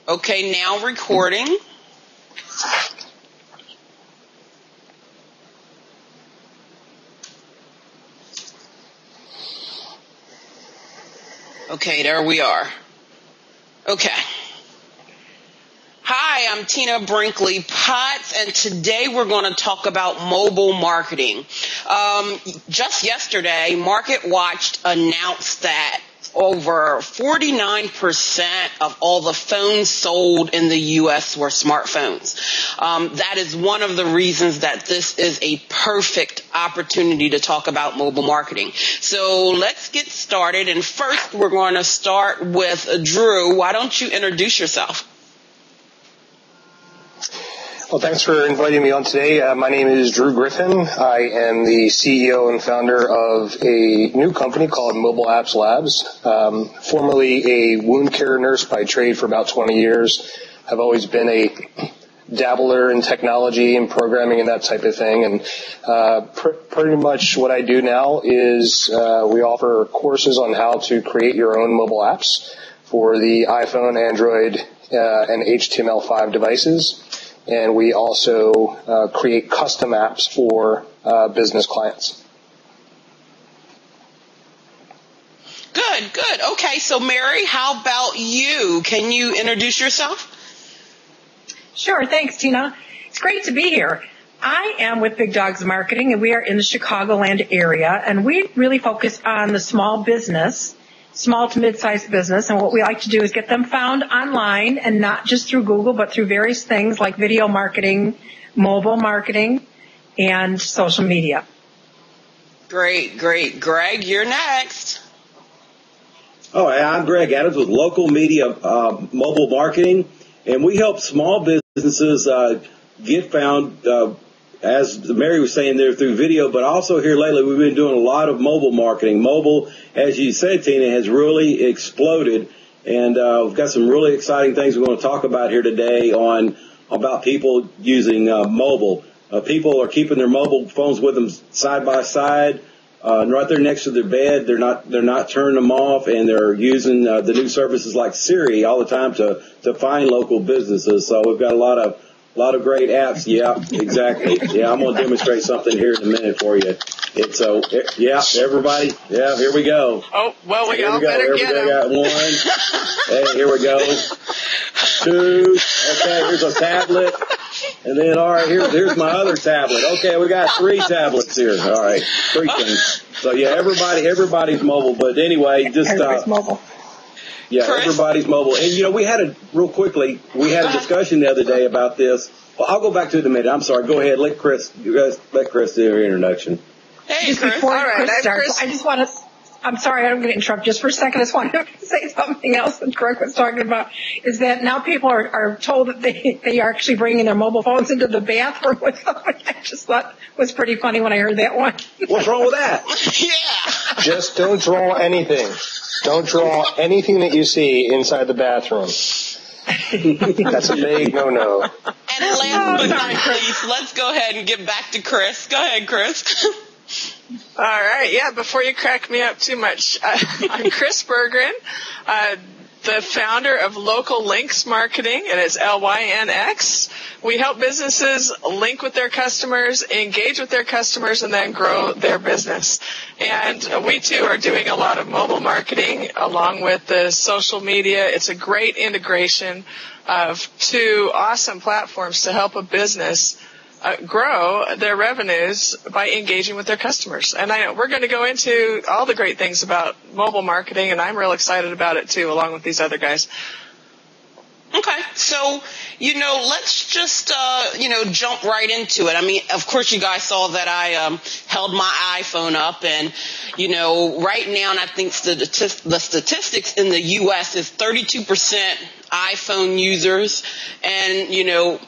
Okay, now recording. Okay, there we are. Okay. Hi, I'm Tina Brinkley Potts, and today we're going to talk about mobile marketing. Just yesterday, MarketWatch announced that over 49% of all the phones sold in the U.S. were smartphones. That is one of the reasons that this is a perfect opportunity to talk about mobile marketing. So let's get started. And first, we're going to start with Drew. Why don't you introduce yourself? Well, thanks for inviting me on today. My name is Drew Griffin. I am the CEO and founder of a new company called Mobile Apps Labs. Formerly a wound care nurse by trade for about 20 years. I've always been a dabbler in technology and programming and that type of thing. And pretty much what I do now is we offer courses on how to create your own mobile apps for the iPhone, Android, and HTML5 devices. And we also create custom apps for business clients. Good. Okay, so Mary, how about you? Can you introduce yourself? Sure, thanks, Tina. It's great to be here. I am with Big Dogs Marketing, and we are in the Chicagoland area, and we really focus on the small to mid-sized business, and what we like to do is get them found online, and not just through Google, but through various things like video marketing, mobile marketing, and social media. Great. Greg, you're next. Oh, I'm Greg Adams with Local Media Mobile Marketing, and we help small businesses get found, as Mary was saying there, through video, but also here lately we've been doing a lot of mobile marketing. Mobile, as you said, Tina, has really exploded, and we've got some really exciting things we're going to talk about here today about people using mobile. People are keeping their mobile phones with them side by side, right there next to their bed. They're not turning them off, and they're using the new services like Siri all the time to find local businesses. So we've got a lot of great apps. Yeah, exactly. Yeah, I'm going to demonstrate something here in a minute for you. Everybody. Yeah, here we go. Oh, well, we all better get them. Got one. Hey, here we go. Two. Okay, here's a tablet. And then, all right, here's my other tablet. Okay, we got 3 tablets here. All right, 3 things. So, yeah, everybody's mobile. But anyway, everybody's mobile. Yeah, Chris? Everybody's mobile. And, we had a discussion the other day about this. Well, I'll go back to it in a minute. I'm sorry. Go ahead. Let Chris do your introduction. Hey, Just Chris. before All right, Chris starts, Chris. I just want to, I'm sorry, I'm going to interrupt just for a second. I just want to say something else that Greg was talking about, is that now people are told that they are actually bringing their mobile phones into the bathroom with them. I just thought was pretty funny when I heard that one. What's wrong with that? Yeah. Just don't draw anything. Don't draw anything that you see inside the bathroom. That's a big no-no. And last but not least, let's go ahead and get back to Chris. Go ahead, Chris. All right, yeah, before you crack me up too much, I'm Chris Berggren, the founder of Local Links Marketing, and it's LYNX. We help businesses link with their customers, engage with their customers, and then grow their business. And we, too, are doing a lot of mobile marketing along with the social media. It's a great integration of 2 awesome platforms to help a business grow their revenues by engaging with their customers. And I know we're going to go into all the great things about mobile marketing, and I'm real excited about it, too, along with these other guys. Okay, so, let's just, jump right into it. I mean, of course, you guys saw that I held my iPhone up, and, right now, and I think the statistics in the U.S. is 32% iPhone users, and,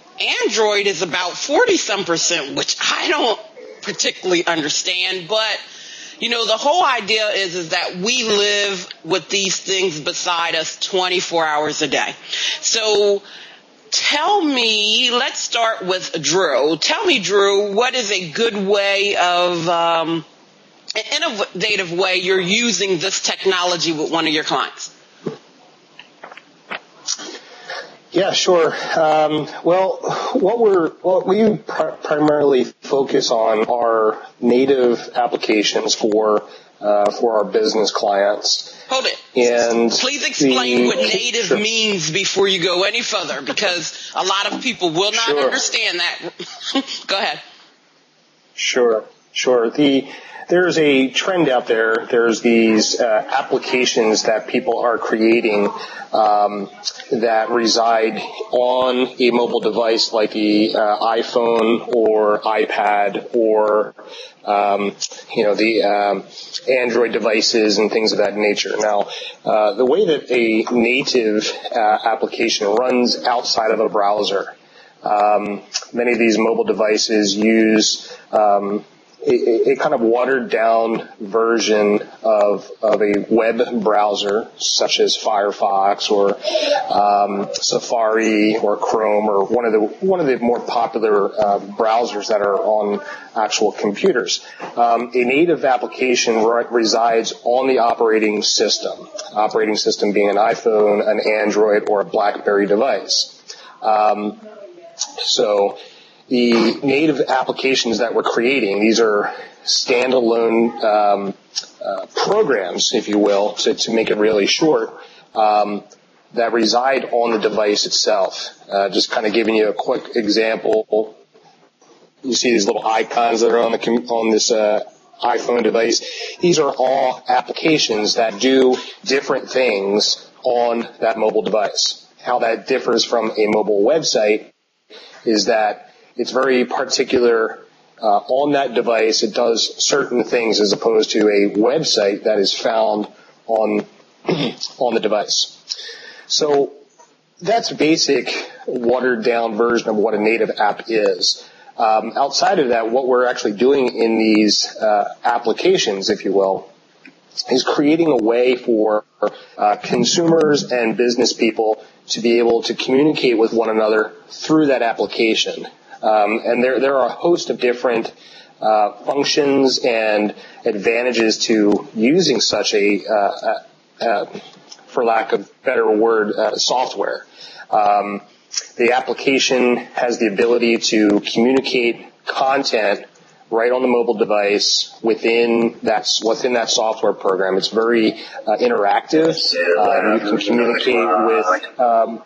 Android is about 40-some%, which I don't particularly understand, but the whole idea is that we live with these things beside us 24 hours a day. So let's start with Drew. Tell me, Drew, what is a good way of, an innovative way you're using this technology with one of your clients? Yeah, sure. Well, what we primarily focus on are native applications for our business clients. Hold it. And please explain what native means before you go any further, because a lot of people will not understand that. Go ahead. Sure. There's a trend out there. There's these applications that people are creating that reside on a mobile device like the iPhone or iPad or the Android devices and things of that nature. Now, the way that a native application runs outside of a browser, many of these mobile devices use a kind of watered down version of a web browser, such as Firefox or Safari or Chrome, or one of the more popular browsers that are on actual computers. A native application resides on the operating system being an iPhone, an Android, or a BlackBerry device. So the native applications that we're creating, these are standalone programs, if you will, to make it really short, that reside on the device itself. Just kind of giving you a quick example. You see these little icons that are on this iPhone device. These are all applications that do different things on that mobile device. How that differs from a mobile website is that it's very particular on that device. It does certain things as opposed to a website that is found on the device. So that's a basic watered down version of what a native app is. Outside of that, what we're actually doing in these applications, if you will, is creating a way for consumers and business people to be able to communicate with one another through that application. And there are a host of different functions and advantages to using such a for lack of a better word, software. The application has the ability to communicate content right on the mobile device within that software program. It's very interactive. You can communicate with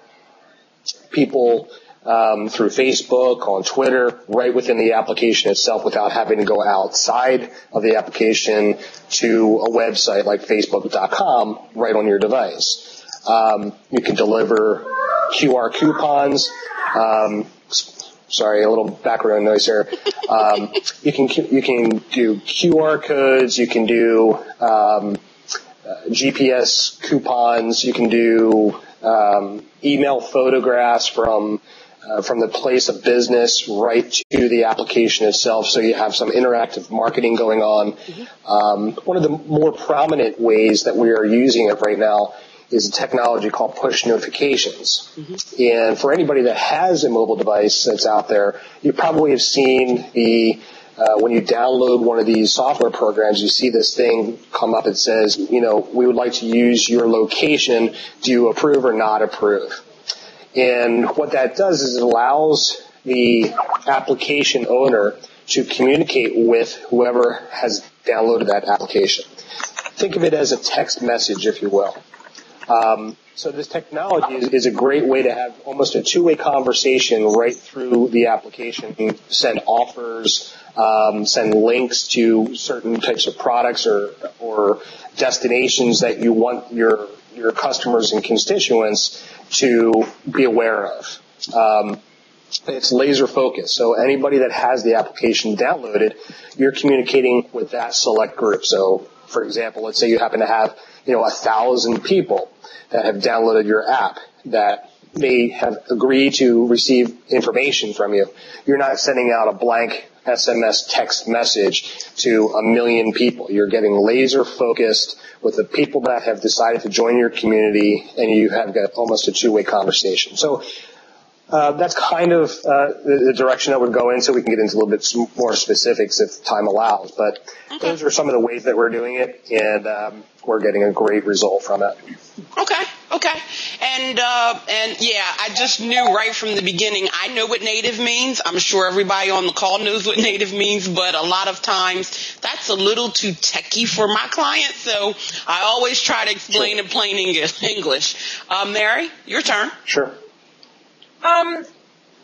people through Facebook, on Twitter, right within the application itself without having to go outside of the application to a website like Facebook.com right on your device. You can deliver QR coupons. Sorry, a little background noise here. You can do QR codes. You can do GPS coupons. You can do email photographs from the place of business right to the application itself, so you have some interactive marketing going on. One of the more prominent ways that we are using it right now is a technology called push notifications. And for anybody that has a mobile device that's out there, you probably have seen when you download one of these software programs, you see this thing come up that says, we would like to use your location. Do you approve or not approve? And what that does is it allows the application owner to communicate with whoever has downloaded that application. Think of it as a text message, if you will. So this technology is a great way to have almost a two-way conversation right through the application. Send offers, send links to certain types of products or destinations that you want your customers and constituents to be aware of. It's laser focused. So anybody that has the application downloaded, you're communicating with that select group. So, for example, let's say you happen to have 1,000 people that have downloaded your app that may have agreed to receive information from you. You're not sending out a blank SMS text message to 1 million people. You're getting laser focused with the people that have decided to join your community, and you have got almost a two-way conversation. So that's kind of the direction that would go in, so we can get into a little bit more specifics if time allows. But those are some of the ways that we're doing it, and we're getting a great result from it. Okay. And yeah, I just knew right from the beginning. I know what native means. I'm sure everybody on the call knows what native means, but a lot of times that's a little too techie for my clients. So I always try to explain in plain English. Mary, your turn. Sure.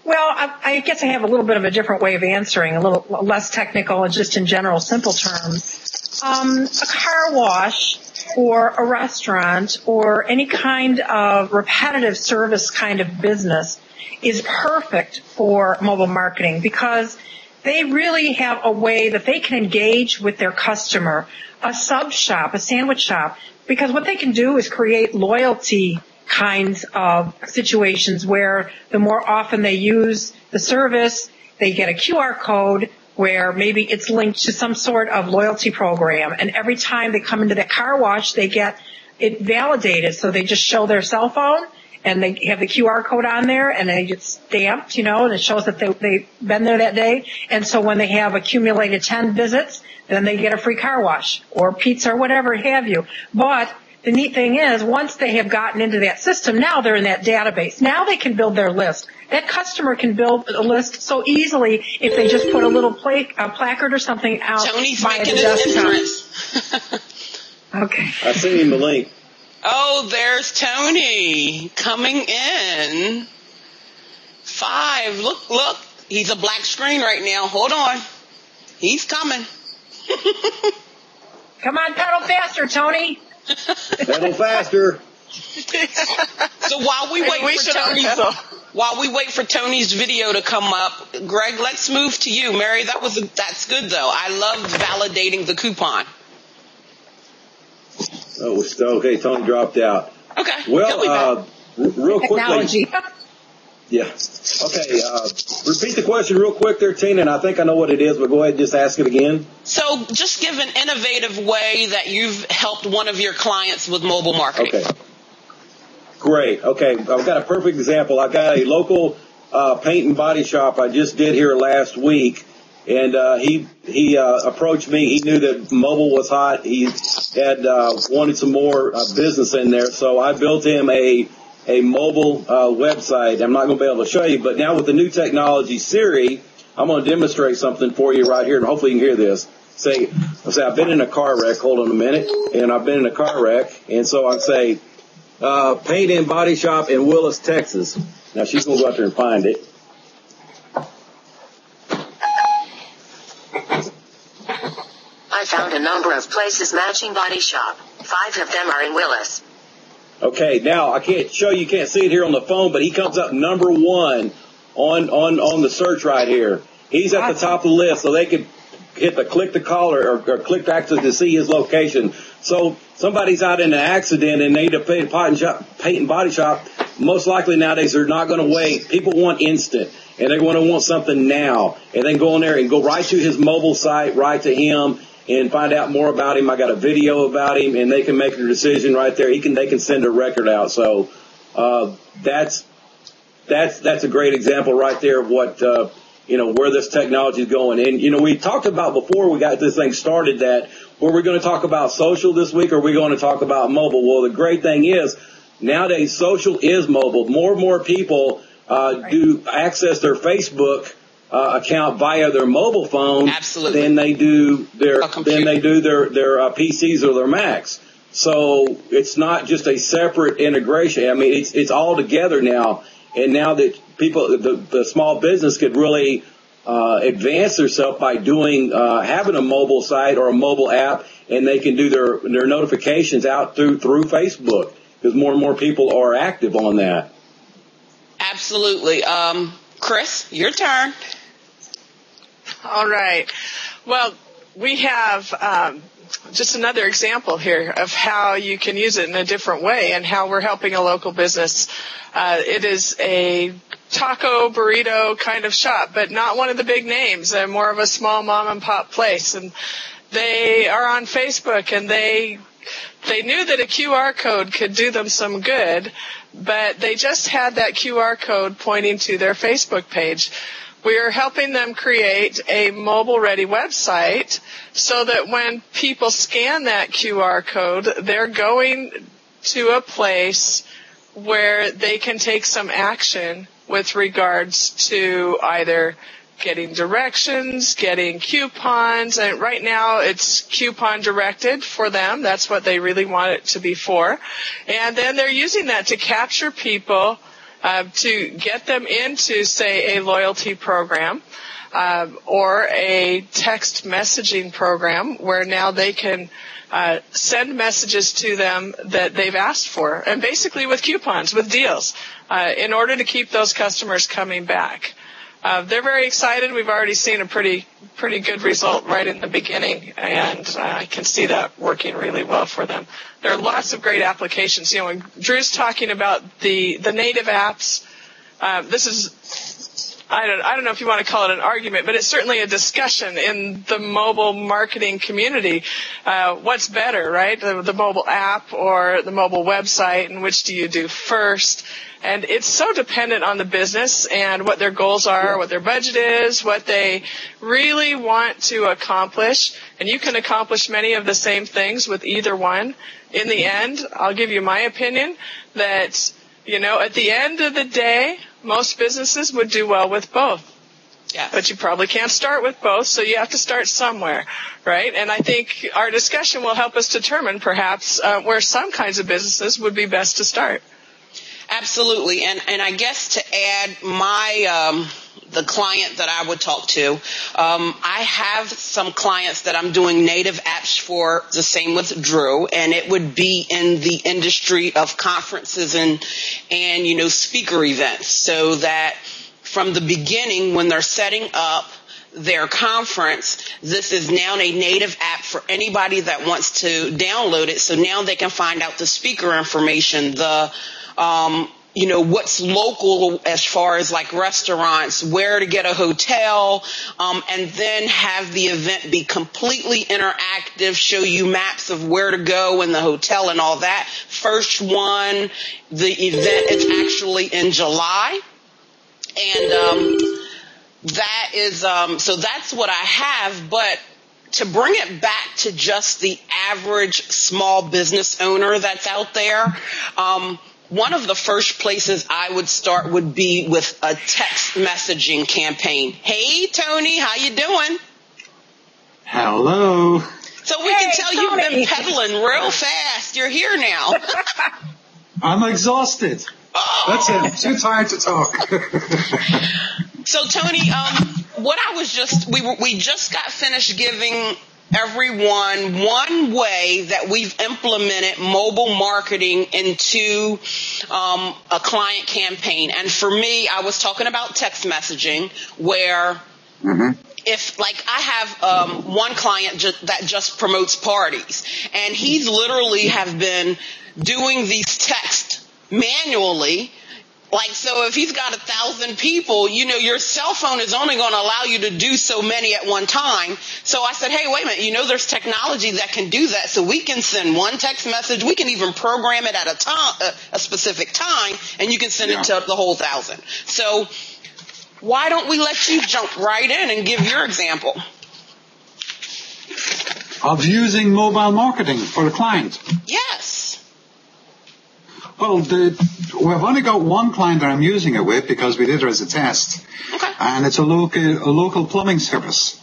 Well, I guess I have a little bit of a different way of answering, a little less technical and just in general, simple terms. A car wash or a restaurant or any kind of repetitive service kind of business is perfect for mobile marketing because they really have a way that they can engage with their customer, a sub shop, a sandwich shop, because what they can do is create loyalty kinds of situations where the more often they use the service, they get a QR code where maybe it's linked to some sort of loyalty program. And every time they come into the car wash, they get it validated. So they just show their cell phone and they have the QR code on there and they get stamped, and it shows that they've been there that day. And so when they have accumulated 10 visits, then they get a free car wash or pizza or whatever have you. But the neat thing is, once they have gotten into that system, now they're in that database. Now they can build their list. That customer can build a list so easily if they just put a little placard or something out. Tony's by making the an desktop. entrance. Okay. I sent him the link. Oh, there's Tony coming in. 5. Look. He's a black screen right now. Hold on. He's coming. Come on, pedal faster, Tony. Pedal faster. So while we wait for Tony's video to come up, Greg, let's move to you. Mary, that's good though. I love validating the coupon. Oh, okay. Tony dropped out. Okay. Well, real quickly. Technology. Yeah. Okay. Repeat the question real quick there, Tina, and I think I know what it is, but go ahead and just ask it again. So just give an innovative way that you've helped one of your clients with mobile marketing. Okay. Great. Okay. I've got a perfect example. I got a local paint and body shop I just did here last week, and he approached me. He knew that mobile was hot. He had wanted some more business in there, so I built him a mobile website. I'm not going to be able to show you, but now with the new technology, Siri, I'm going to demonstrate something for you right here, and hopefully you can hear this. Say, I've been in a car wreck. Hold on a minute. And I've been in a car wreck, and so I say, paint and body shop in Willis, Texas. Now she's going to go out there and find it. I found a number of places matching body shop. 5 of them are in Willis. Okay, now I can't show you, can't see it here on the phone, but he comes up number 1 on the search right here. He's at the top of the list, so they can hit the click to call or click to access to see his location. So somebody's out in an accident and they need a paint and body shop. Most likely nowadays they're not going to wait. People want instant, and they want something now. And then go in there and go right to his mobile site, right to him, and find out more about him. I got a video about him, and they can make their decision right there. They can send a record out. So that's a great example right there of what where this technology is going. And we talked about before we got this thing started that were we going to talk about social this week, or are we going to talk about mobile? Well, the great thing is nowadays social is mobile. More and more people do access their Facebook account via their mobile phone. Absolutely. Than they do their PCs or their Macs. So it's not just a separate integration. I mean, it's all together now. And now that people, the small business could really advance themselves by having a mobile site or a mobile app, and they can do their notifications out through Facebook, because more and more people are active on that. Absolutely. Chris, your turn. All right. Well, we have just another example here of how you can use it in a different way and how we're helping a local business. It is a taco burrito kind of shop, but not one of the big names. They're more of a small mom and pop place. And they are on Facebook, and they knew that a QR code could do them some good, but they just had that QR code pointing to their Facebook page. We are helping them create a mobile-ready website so that when people scan that QR code, they're going to a place where they can take some action with regards to either getting directions, getting coupons, and right now it's coupon directed for them. That's what they really want it to be for. And then they're using that to capture people, to get them into, say, a loyalty program, or a text messaging program where now they can send messages to them that they've asked for, and basically with coupons, with deals, in order to keep those customers coming back. They're very excited. We've already seen a pretty good result right in the beginning, and I can see that working really well for them. There are lots of great applications. You know, when Drew's talking about the native apps, this is, I don't know if you want to call it an argument, but it's certainly a discussion in the mobile marketing community. What's better, right? The mobile app or the mobile website, and which do you do first? And it's so dependent on the business and what their goals are, what their budget is, what they really want to accomplish. And you can accomplish many of the same things with either one. In the end, I'll give you my opinion that, you know, at the end of the day, most businesses would do well with both. Yeah. But you probably can't start with both, so you have to start somewhere, right? And I think our discussion will help us determine perhaps where some kinds of businesses would be best to start. Absolutely. And I guess to add my the client that I would talk to, I have some clients that I'm doing native apps for, the same with Drew, and it would be in the industry of conferences and you know, speaker events, so that from the beginning when they're setting up their conference, this is now a native app for anybody that wants to download it. So now they can find out the speaker information, the you know, what's local as far as like restaurants, where to get a hotel, and then have the event be completely interactive, show you maps of where to go and the hotel and all that. First one, the event is actually in July. And that is, so that's what I have. But to bring it back to just the average small business owner that's out there, one of the first places I would start would be with a text messaging campaign. Hey, Tony, how you doing? Hello. So we can tell you've been pedaling real fast. You're here now. I'm exhausted. Oh. That's it. Too tired to talk. So, Tony, what I was we just got finished giving everyone one way that we've implemented mobile marketing into a client campaign. And for me, I was talking about text messaging, where if, like, I have one client that just promotes parties, and he's literally have been doing these texts manually. Like, so if he's got 1,000 people, you know, your cell phone is only going to allow you to do so many at one time. So I said, hey, wait a minute, you know, there's technology that can do that. So we can send one text message. We can even program it at a specific time, and you can send it to the whole 1,000. So why don't we let you jump right in and give your example of using mobile marketing for the client? Yes. Well, we've only got one client that I'm using it with because we did it as a test. Okay. And it's a local plumbing service.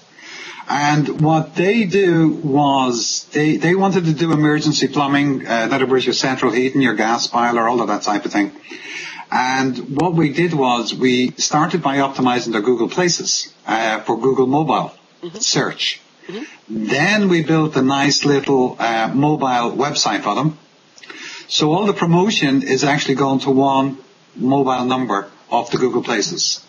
And what they do was they wanted to do emergency plumbing, that was your central heating, your gas boiler, all of that type of thing. And what we did was we started by optimizing their Google Places for Google Mobile search. Then we built a nice little mobile website for them. So all the promotion is actually going to one mobile number of the Google Places.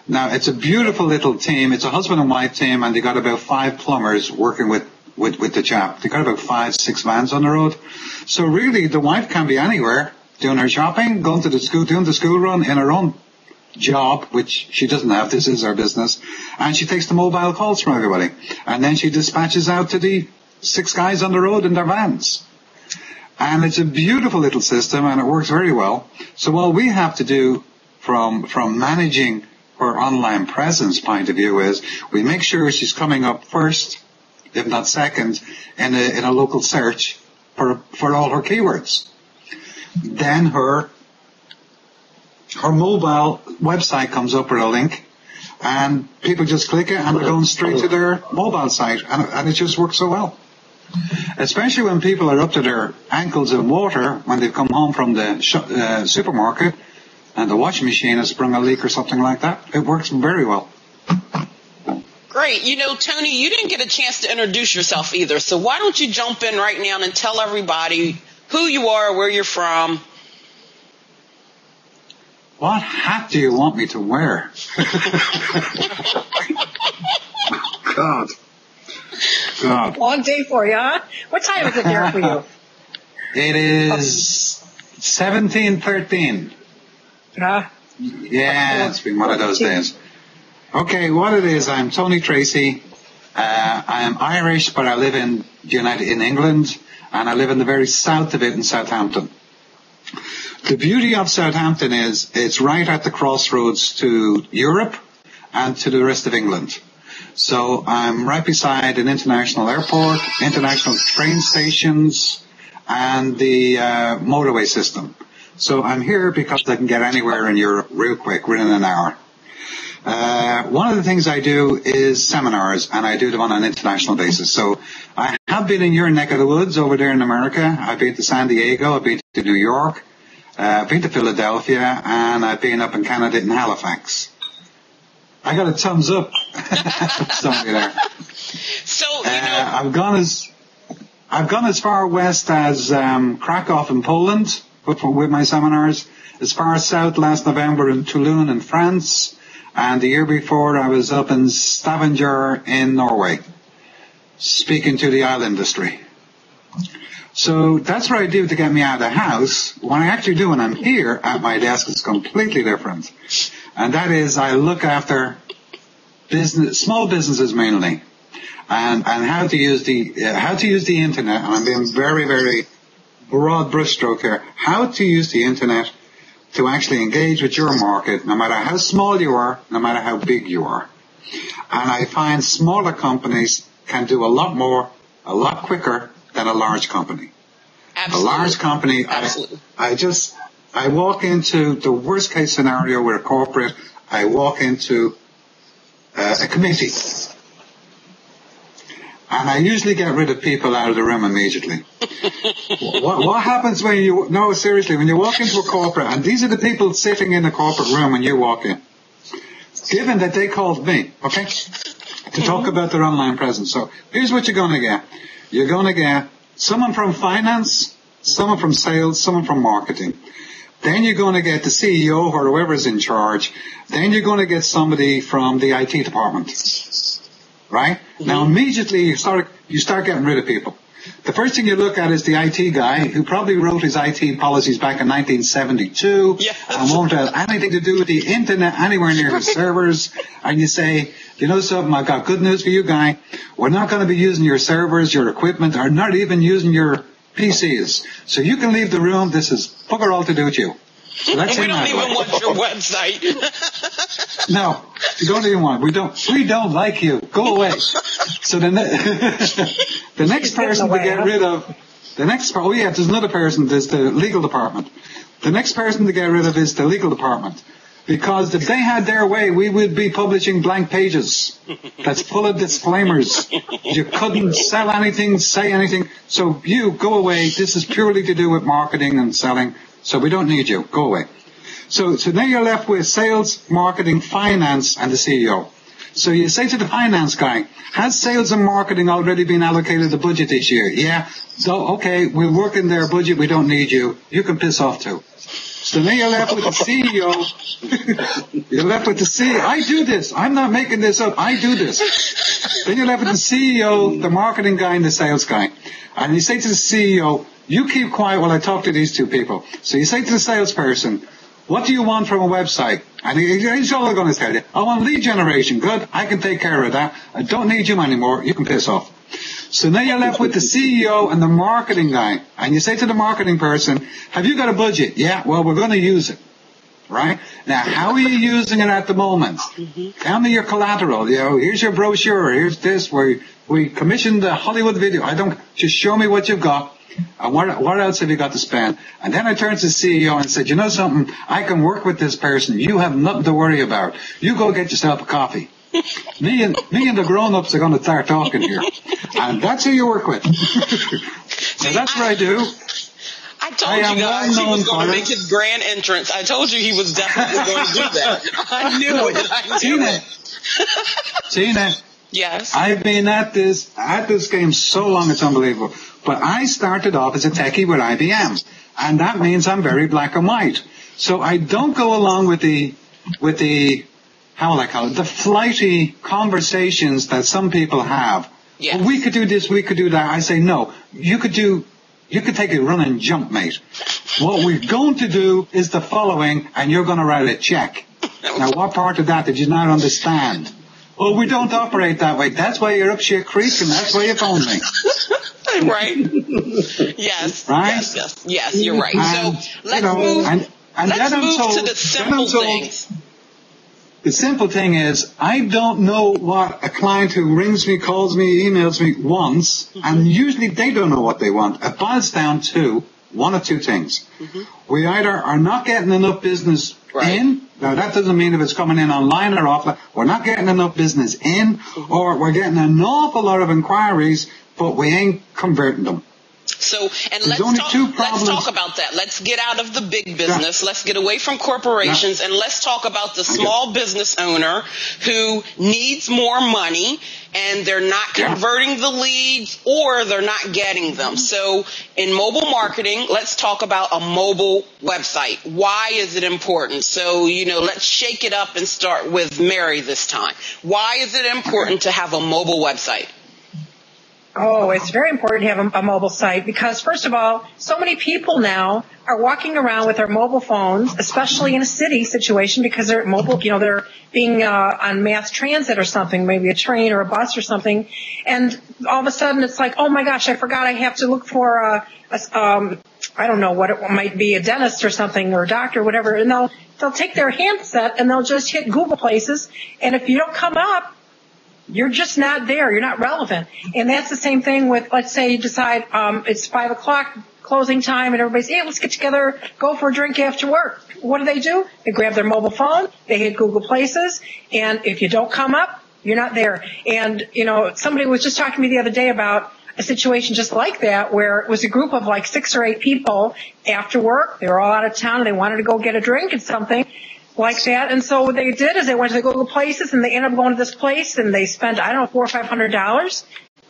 Now, it's a beautiful little team. It's a husband and wife team, and they got about 5 plumbers working with the chap. They got about 5-6 vans on the road. So really, the wife can be anywhere, doing her shopping, going to the school, doing the school run in her own job, which she doesn't have. This is her business. And she takes the mobile calls from everybody. And then she dispatches out to the 6 guys on the road in their vans. And it's a beautiful little system, and it works very well. So all we have to do from managing her online presence point of view is we make sure she's coming up first, if not second, in a local search for all her keywords. then her mobile website comes up with a link, and people just click it and they're going straight to their mobile site, and it just works so well. Especially when people are up to their ankles in water when they've come home from the supermarket and the washing machine has sprung a leak or something like that. It works very well. Great. Tony, you didn't get a chance to introduce yourself either, so why don't you jump in right now and tell everybody who you are, where you're from. What hat do you want me to wear? God. Long day for you, huh? What time is it there for you? It is 17:13. Yeah, it's been one of those days. Okay, what it is, I'm Tony Tracy. I am Irish, but I live in England, and I live in the very south of it in Southampton. The beauty of Southampton is it's right at the crossroads to Europe and to the rest of England. So I'm right beside an international airport, international train stations, and the motorway system. So I'm here because I can get anywhere in Europe real quick, within an hour. One of the things I do is seminars, and I do them on an international basis. So I have been in your neck of the woods over there in America. I've been to San Diego, I've been to New York, I've been to Philadelphia, and I've been up in Canada in Halifax. I got a thumbs up. Somebody there. So, I've gone as far west as Krakow in Poland with my seminars, as far south last November in Toulon in France, and the year before I was up in Stavanger in Norway, speaking to the oil industry. So that's what I do to get me out of the house. What I actually do when I'm here at my desk is completely different. And that is I look after small businesses mainly, and how to use the internet. And I'm being very, very broad brushstroke here. How to use the internet to actually engage with your market, no matter how small you are, no matter how big you are. And I find smaller companies can do a lot more, a lot quicker than a large company. Absolutely. A large company, I walk into the worst case scenario with a corporate, I walk into a committee. And I usually get rid of people out of the room immediately. What happens when when you walk into a corporate, and these are the people sitting in the corporate room when you walk in, given that they called me, okay, to talk about their online presence. So here's what you're going to get. You're going to get someone from finance, someone from sales, someone from marketing. Then you're going to get the CEO or whoever's in charge. Then you're going to get somebody from the IT department. Right? Mm-hmm. Now immediately you start getting rid of people. The first thing you look at is the IT guy who probably wrote his IT policies back in 1972 and won't have anything to do with the internet anywhere near his servers. And you say, you know something, I've got good news for you, guy. We're not going to be using your servers, your equipment, or not even using your PCs. So you can leave the room. This is bugger all to do with you. So that's we don't even want your website. No, you don't even want it. We don't like you. Go away. So the next person to get rid of, there's another person, there's the legal department. The next person to get rid of is the legal department. Because if they had their way, we would be publishing blank pages that's full of disclaimers. You couldn't sell anything, say anything. So you, go away. This is purely to do with marketing and selling. So we don't need you. Go away. So now you're left with sales, marketing, finance, and the CEO. So you say to the finance guy, has sales and marketing already been allocated the budget this year? Yeah. So, okay, we'll work in their budget. We don't need you. You can piss off too. So now you're left with the CEO. You're left with the CEO. I do this. I'm not making this up. I do this. Then you're left with the CEO, the marketing guy, and the sales guy. And you say to the CEO, you keep quiet while I talk to these two people. So you say to the salesperson, what do you want from a website? And he's all going to tell you, I want lead generation. Good. I can take care of that. I don't need you anymore. You can piss off. So now you're left with the CEO and the marketing guy. And you say to the marketing person, have you got a budget? Yeah, well, we're going to use it. right? Now, how are you using it at the moment? Tell me your collateral. Here's your brochure. Here's this. We commissioned the Hollywood video. Just show me what you've got. And what else have you got to spend? And then I turned to the CEO and said, you know something? I can work with this person. You have nothing to worry about. You go get yourself a coffee. Me and the grown-ups are going to start talking here. And that's who you work with. So that's what I do. I told you guys he was going to make his grand entrance. I told you he was definitely going to do that. I knew it. Tina. Yes. I've been at this game so long, it's unbelievable. But I started off as a techie with IBM, and that means I'm very black and white. So I don't go along with the how will I call it, the flighty conversations that some people have. Yes. Well, we could do this, we could do that. I say, no, you could take a run and jump, mate. What we're going to do is the following, and you're going to write a check. Now, what part of that did you not understand? Well, we don't operate that way. That's why you're up shit creek, and that's why you phoned me. Right. Yes. Right? Yes, you're right. And, so let's move to the simple things. The simple thing is, I don't know what a client who rings me, calls me, emails me wants, and usually they don't know what they want. It boils down to one of two things. We either are not getting enough business in. Now, that doesn't mean if it's coming in online or offline. We're not getting enough business in, or we're getting an awful lot of inquiries, but we ain't converting them. So, and let's talk about that. Let's get out of the big business. Yeah. Let's get away from corporations, and let's talk about the small business owner who needs more money and they're not converting the leads or they're not getting them. So in mobile marketing, let's talk about a mobile website. Why is it important? So, let's shake it up and start with Mary this time. Why is it important to have a mobile website? Oh, it's very important to have a mobile site because, first of all, so many people now are walking around with their mobile phones, especially in a city situation because they're mobile, they're being on mass transit or something, maybe a train or a bus or something. And all of a sudden it's like, oh my gosh, I forgot I have to look for I don't know what it might be, a dentist or something or a doctor or whatever. And they'll take their handset and they'll just hit Google Places. And if you don't come up, you're just not there. You're not relevant. And that's the same thing with, let's say you decide it's 5 o'clock closing time and everybody's, hey, let's get together, go for a drink after work. What do? They grab their mobile phone, they hit Google Places, and if you don't come up, you're not there. And, somebody was just talking to me the other day about a situation just like that where it was a group of like 6 or 8 people after work. They were all out of town and they wanted to go get a drink and something like that. And so what they did is they went to the Google Places and they ended up going to this place and they spent, $400 or $500.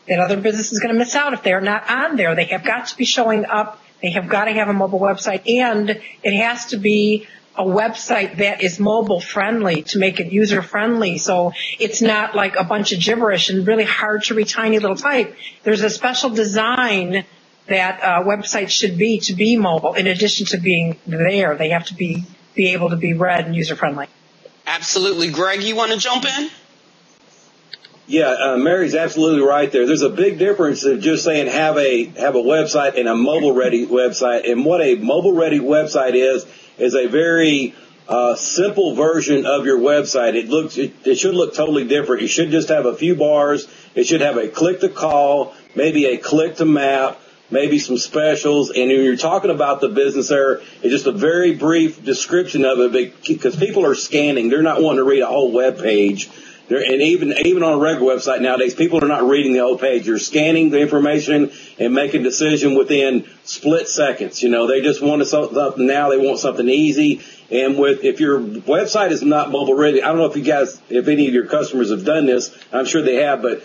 That other business is going to miss out if they're not on there. They have got to be showing up. They have got to have a mobile website, and it has to be a website that is mobile friendly to make it user friendly. So it's not like a bunch of gibberish and really hard to read tiny little type. There's a special design that websites should be to be mobile. In addition to being there, they have to be able to be read and user friendly. Absolutely. Greg, you want to jump in? Yeah, Mary's absolutely right there. There's a big difference of just saying have a website and a mobile ready website. And what a mobile ready website is a very simple version of your website. It should look totally different. You should just have a few bars. It should have a click to call, maybe a click to map, maybe some specials. And when you're talking about the business there, it's just a very brief description of it because people are scanning. They're not wanting to read a whole web page. And even on a regular website nowadays, people are not reading the whole page. You're scanning the information and making a decision within split seconds. They just want something now. They want something easy. And if your website is not mobile ready, I don't know if any of your customers have done this. I'm sure they have, but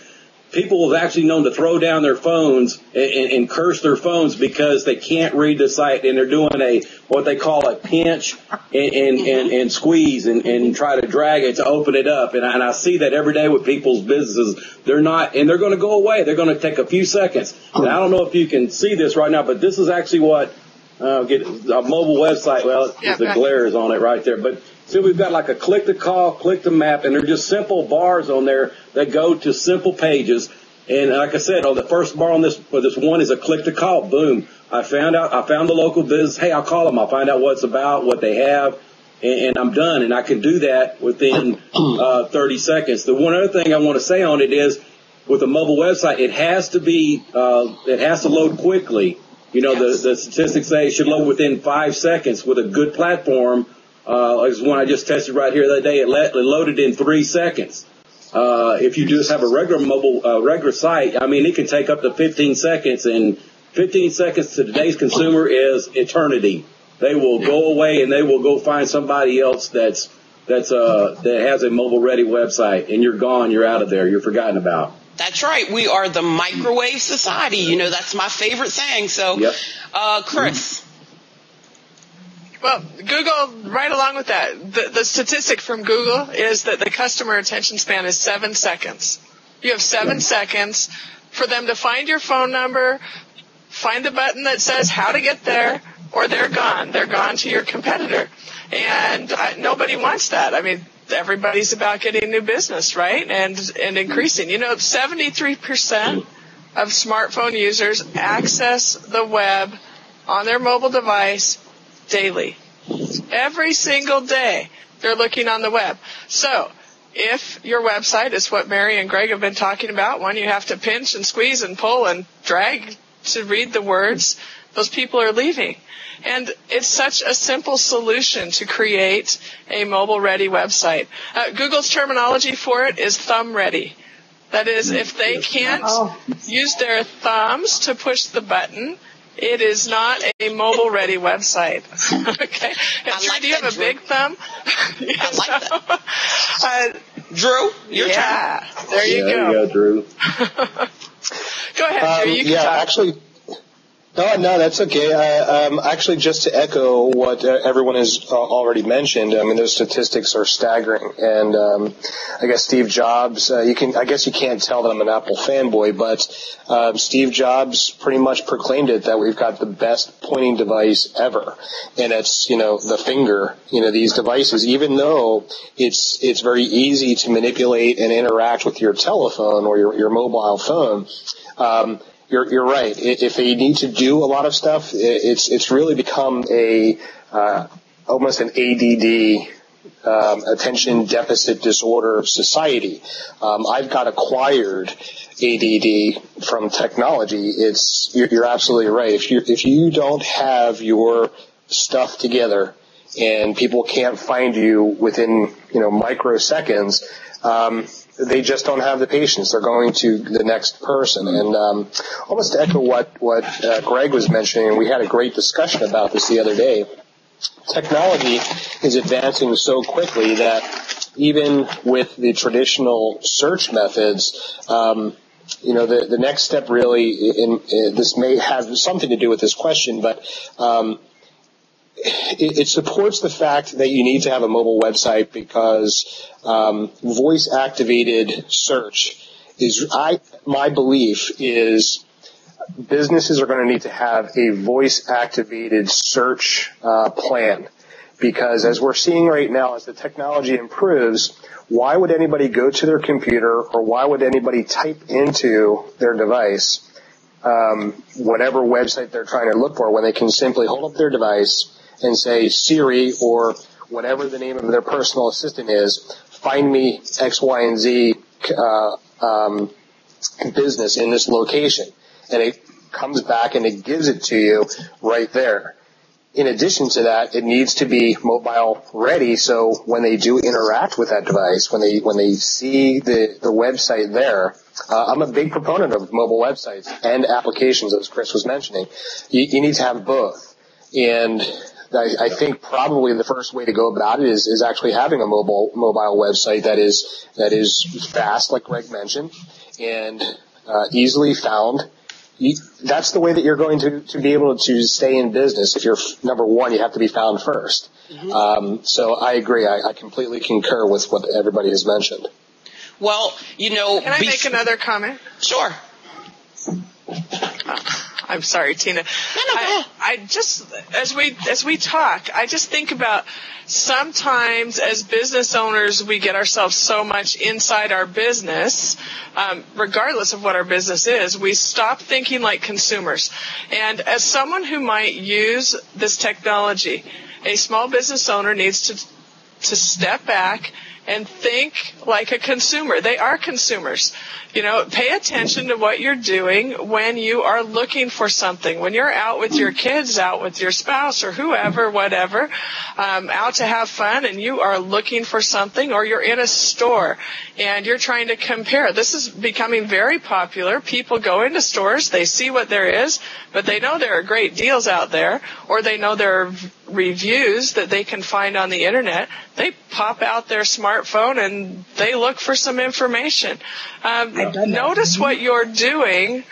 people have actually known to throw down their phones and curse their phones because they can't read the site, and they're doing what they call a pinch and squeeze and try to drag it to open it up. And I see that every day with people's businesses. They're going to go away. They're going to take a few seconds. And I don't know if you can see this right now, but this is actually what get a mobile website. Well, the glare is on it right there, but. So we've got like a click to call, click to map, and they're just simple bars on there that go to simple pages. And like I said, on the first bar on this one is a click to call. Boom. I found the local business. Hey, I'll call them. I'll find out what it's about, what they have. and I'm done. And I can do that within 30 seconds. The one other thing I want to say on it is, with a mobile website, it has to load quickly. You know, the statistics say it should load within 5 seconds. With a good platform, like the one I just tested right here the other day, it loaded in 3 seconds. If you just have a regular site, I mean, it can take up to 15 seconds, and 15 seconds to today's consumer is eternity. They will go away and they will go find somebody else that has a mobile ready website, and you're gone, you're out of there, you're forgotten about. That's right. We are the microwave society. You know, that's my favorite thing. So, yep. Chris. Well, Google, right along with that, the statistic from Google is that the customer attention span is 7 seconds. You have 7 seconds for them to find your phone number, find the button that says how to get there, or they're gone. They're gone to your competitor. And nobody wants that. I mean, everybody's about getting new business, right? And increasing. You know, 73% of smartphone users access the web on their mobile device daily. Every single day, they're looking on the web. So, if your website is what Mary and Greg have been talking about, one you have to pinch and squeeze and pull and drag to read the words, those people are leaving. And it's such a simple solution to create a mobile-ready website. Google's terminology for it is thumb-ready. That is, if they can't use their thumbs to push the button, it is not a mobile-ready website. Okay? Drew, do you have a big thumb? I like that. Drew, your turn. Yeah, there you go. There you go, Drew. Go ahead, Drew. You can talk. Actually, no, that's okay. Actually, just to echo what everyone has already mentioned, I mean, those statistics are staggering. And I guess Steve Jobs, I guess you can't tell that I'm an Apple fanboy, but Steve Jobs pretty much proclaimed it that we've got the best pointing device ever, and it's, you know, the finger. You know, these devices, even though it's very easy to manipulate and interact with your telephone or your mobile phone. You're right. If they need to do a lot of stuff, it's really become almost an ADD, attention deficit disorder society. I've got acquired ADD from technology. You're absolutely right. If you don't have your stuff together and people can't find you within, you know, microseconds, they just don't have the patience. They're going to the next person. And almost to echo what Greg was mentioning, we had a great discussion about this the other day. Technology is advancing so quickly that even with the traditional search methods, you know, the next step really, this may have something to do with this question, but it supports the fact that you need to have a mobile website because voice-activated search my belief is businesses are going to need to have a voice-activated search plan, because as we're seeing right now, as the technology improves, why would anybody go to their computer or why would anybody type into their device whatever website they're trying to look for when they can simply hold up their device and say, Siri, or whatever the name of their personal assistant is, find me X, Y, and Z business in this location. And it comes back and it gives it to you right there. In addition to that, it needs to be mobile ready, so when they do interact with that device, when they see the website there, I'm a big proponent of mobile websites and applications, as Chris was mentioning. You need to have both. And I think probably the first way to go about it is actually having a mobile website that is fast, like Greg mentioned, and easily found. That's the way that you're going to be able to stay in business. If you're number one, you have to be found first. Mm-hmm. So I agree. I completely concur with what everybody has mentioned. Well, you know, can I make another comment? Sure. I'm sorry, Tina. No. I just, as we talk, I just think about sometimes as business owners, we get ourselves so much inside our business, regardless of what our business is, we stop thinking like consumers. And as someone who might use this technology, a small business owner needs to to step back and think like a consumer. They are consumers. Pay attention to what you're doing when you are looking for something. When you're out with your kids, out with your spouse or whoever, whatever, out to have fun and you are looking for something, or you're in a store and you're trying to compare. This is becoming very popular. People go into stores, they see what there is, but they know there are great deals out there, or they know there are reviews that they can find on the internet. They pop out their smartphone and they look for some information. Notice what you're doing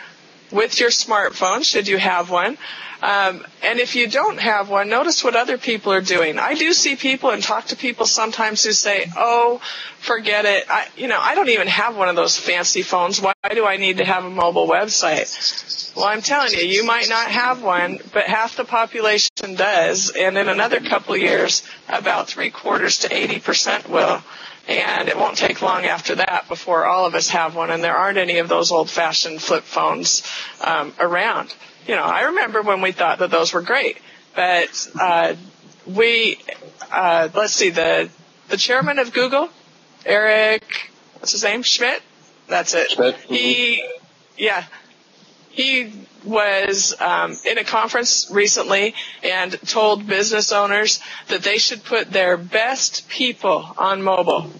with your smartphone, should you have one. And if you don't have one, notice what other people are doing. I do see people and talk to people sometimes who say, oh, forget it. I don't even have one of those fancy phones. Why do I need to have a mobile website? Well, I'm telling you, you might not have one, but half the population does. And in another couple of years, about 3/4 to 80% will. And it won't take long after that before all of us have one, and there aren't any of those old-fashioned flip phones around. I remember when we thought that those were great, but let's see, the chairman of Google, Eric, what's his name, Schmidt? That's it. Schmidt. He was in a conference recently and told business owners that they should put their best people on mobile,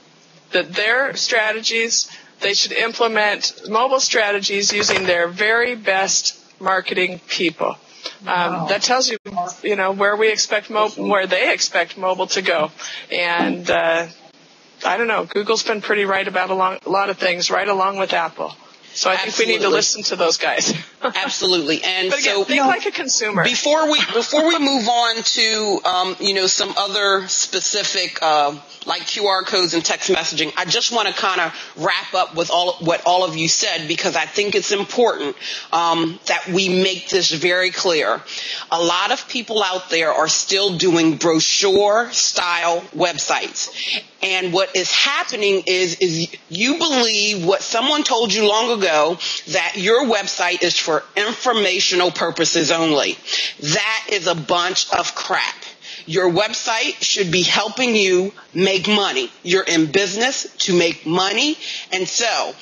that their strategies, they should implement mobile strategies using their very best marketing people. That tells you, where we expect where they expect mobile to go. And I don't know, Google's been pretty right about a lot of things, right along with Apple. So I think we need to listen to those guys. Absolutely. And but again, so think like a consumer. Before we move on to some other specific like QR codes and text messaging, I just want to kind of wrap up with what all of you said, because I think it's important that we make this very clear. A lot of people out there are still doing brochure style websites. And what is happening is you believe what someone told you long ago, that your website is for informational purposes only. That is a bunch of crap. Your website should be helping you make money. You're in business to make money. And so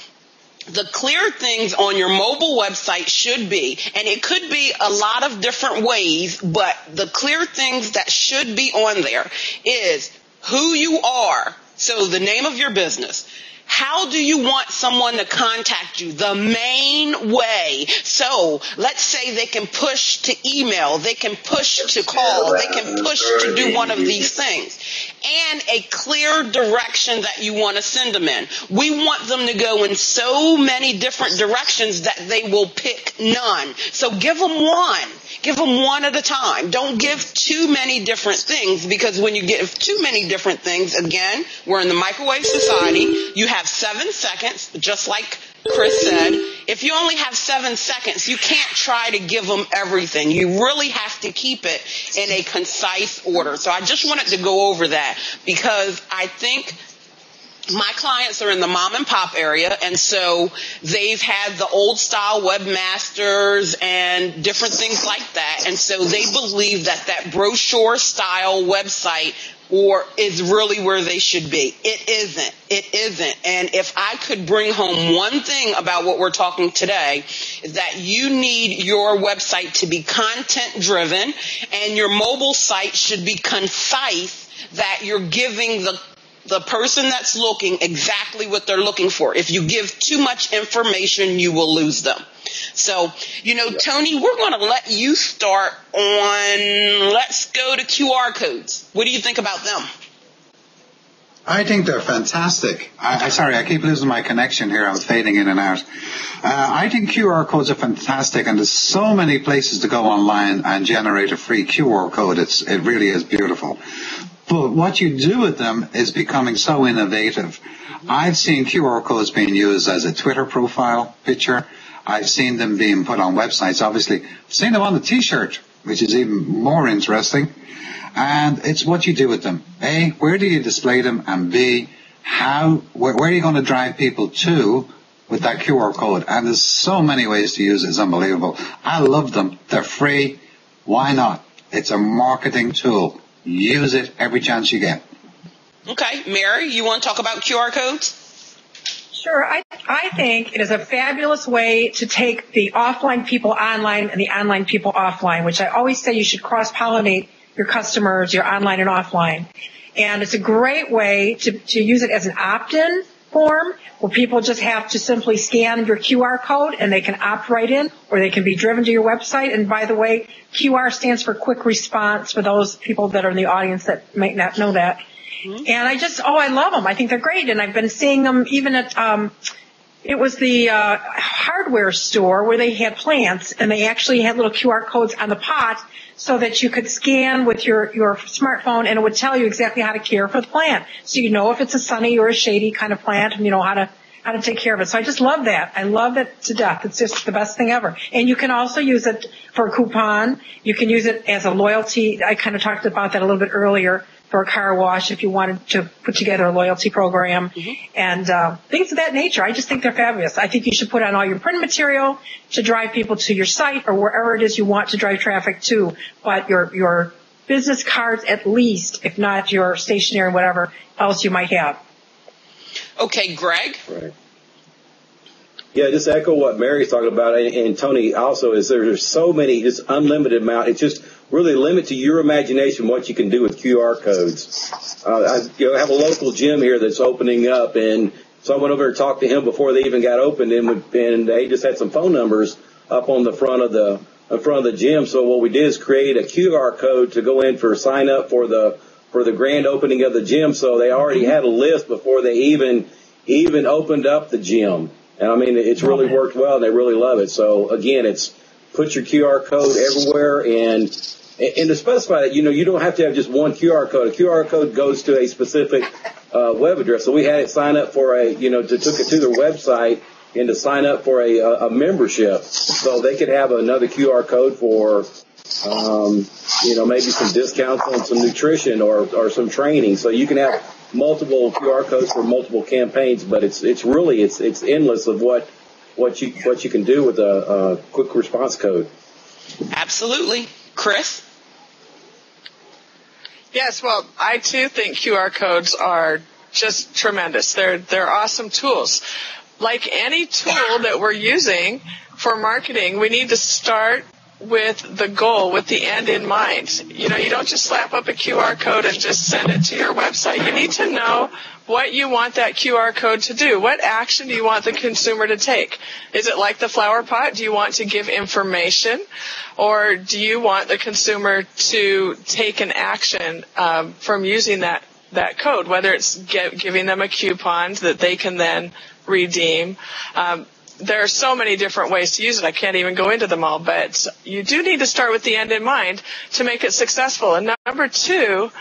the clear things on your mobile website should be, and it could be a lot of different ways, but the clear things that should be on there is who you are. So the name of your business. How do you want someone to contact you? The main way. So let's say they can push to email, they can push to call, they can push to do one of these things. And a clear direction that you want to send them in. We want them to go in so many different directions that they will pick none. So give them one. Give them one at a time. Don't give too many different things, because when you give too many different things, again, we're in the microwave society. You have 7 seconds, just like Chris said. If you only have 7 seconds, you can't try to give them everything. You really have to keep it in a concise order. So I just wanted to go over that, because I think my clients are in the mom and pop area, and so they've had the old style webmasters and different things like that. And so they believe that brochure style website is really where they should be. It isn't. It isn't. And if I could bring home one thing about what we're talking today, is that you need your website to be content driven, and your mobile site should be concise, that you're giving the person that's looking exactly what they're looking for. If you give too much information, you will lose them. So, Tony, we're going to let you start on, let's go to QR codes. What do you think about them? I think they're fantastic. Sorry, I keep losing my connection here. I'm fading in and out. I think QR codes are fantastic, and there's so many places to go online and generate a free QR code. It really is beautiful. But what you do with them is becoming so innovative. I've seen QR codes being used as a Twitter profile picture. I've seen them being put on websites, obviously. I've seen them on the T-shirt, which is even more interesting. And it's what you do with them. A, where do you display them? And B, where are you going to drive people to with that QR code? And there's so many ways to use it. It's unbelievable. I love them. They're free. Why not? It's a marketing tool. Use it every chance you get. Okay. Mary, you want to talk about QR codes? Sure. I think it is a fabulous way to take the offline people online and the online people offline, which I always say you should cross-pollinate your customers, your online and offline. And it's a great way to use it as an opt-in form where people just have to simply scan your QR code and they can opt right in, or they can be driven to your website. And by the way, QR stands for quick response for those people that are in the audience that might not know that. And I love them. I think they're great. And I've been seeing them even at, it was the hardware store where they had plants, and they actually had little QR codes on the pot so that you could scan with your smartphone, and it would tell you exactly how to care for the plant. So you know if it's a sunny or a shady kind of plant, and you know how to take care of it. So I just love that. I love it to death. It's just the best thing ever. And you can also use it for a coupon. You can use it as a loyalty. I kind of talked about that a little bit earlier, for a car wash if you wanted to put together a loyalty program, and things of that nature. I just think they're fabulous. I think you should put on all your print material to drive people to your site or wherever it is you want to drive traffic to, but your business cards at least, if not your stationery, whatever else you might have. Okay, Greg? Right. Yeah, just echo what Mary's talking about, and Tony also, is there's so many, just unlimited amount. It's just really limit to your imagination what you can do with QR codes. I have a local gym here that's opening up, and so I went over and talked to him before they even got opened, and they just had some phone numbers up on the front of the gym. So what we did is create a QR code to go in for sign up for the grand opening of the gym. So they already had a list before they even opened up the gym. And I mean, it's really worked well, and they really love it. So again, it's put your QR code everywhere, and to specify that, you don't have to have just one QR code. A QR code goes to a specific web address. So we had it sign up for took it to their website and to sign up for a membership. So they could have another QR code for, maybe some discounts on some nutrition or some training. So you can have multiple QR codes for multiple campaigns, but it's really endless of what you can do with a quick response code. Absolutely. Chris? Yes, well, I too think QR codes are just tremendous. They're awesome tools. Like any tool that we're using for marketing, we need to start with the goal, with the end in mind. You don't just slap up a QR code and just send it to your website. You need to know what you want that QR code to do. What action do you want the consumer to take? Is it like the flower pot? Do you want to give information? Or do you want the consumer to take an action from using that code, whether it's giving them a coupon that they can then redeem? There are so many different ways to use it. I can't even go into them all, but you do need to start with the end in mind to make it successful. And number two,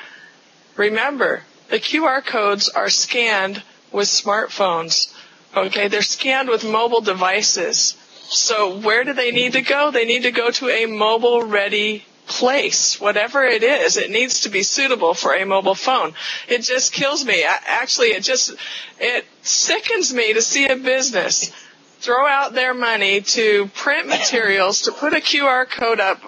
remember, the QR codes are scanned with smartphones. Okay, they're scanned with mobile devices. So where do they need to go? They need to go to a mobile-ready place. Whatever it is, it needs to be suitable for a mobile phone. It just kills me. It sickens me to see a business throw out their money to print materials, to put a QR code up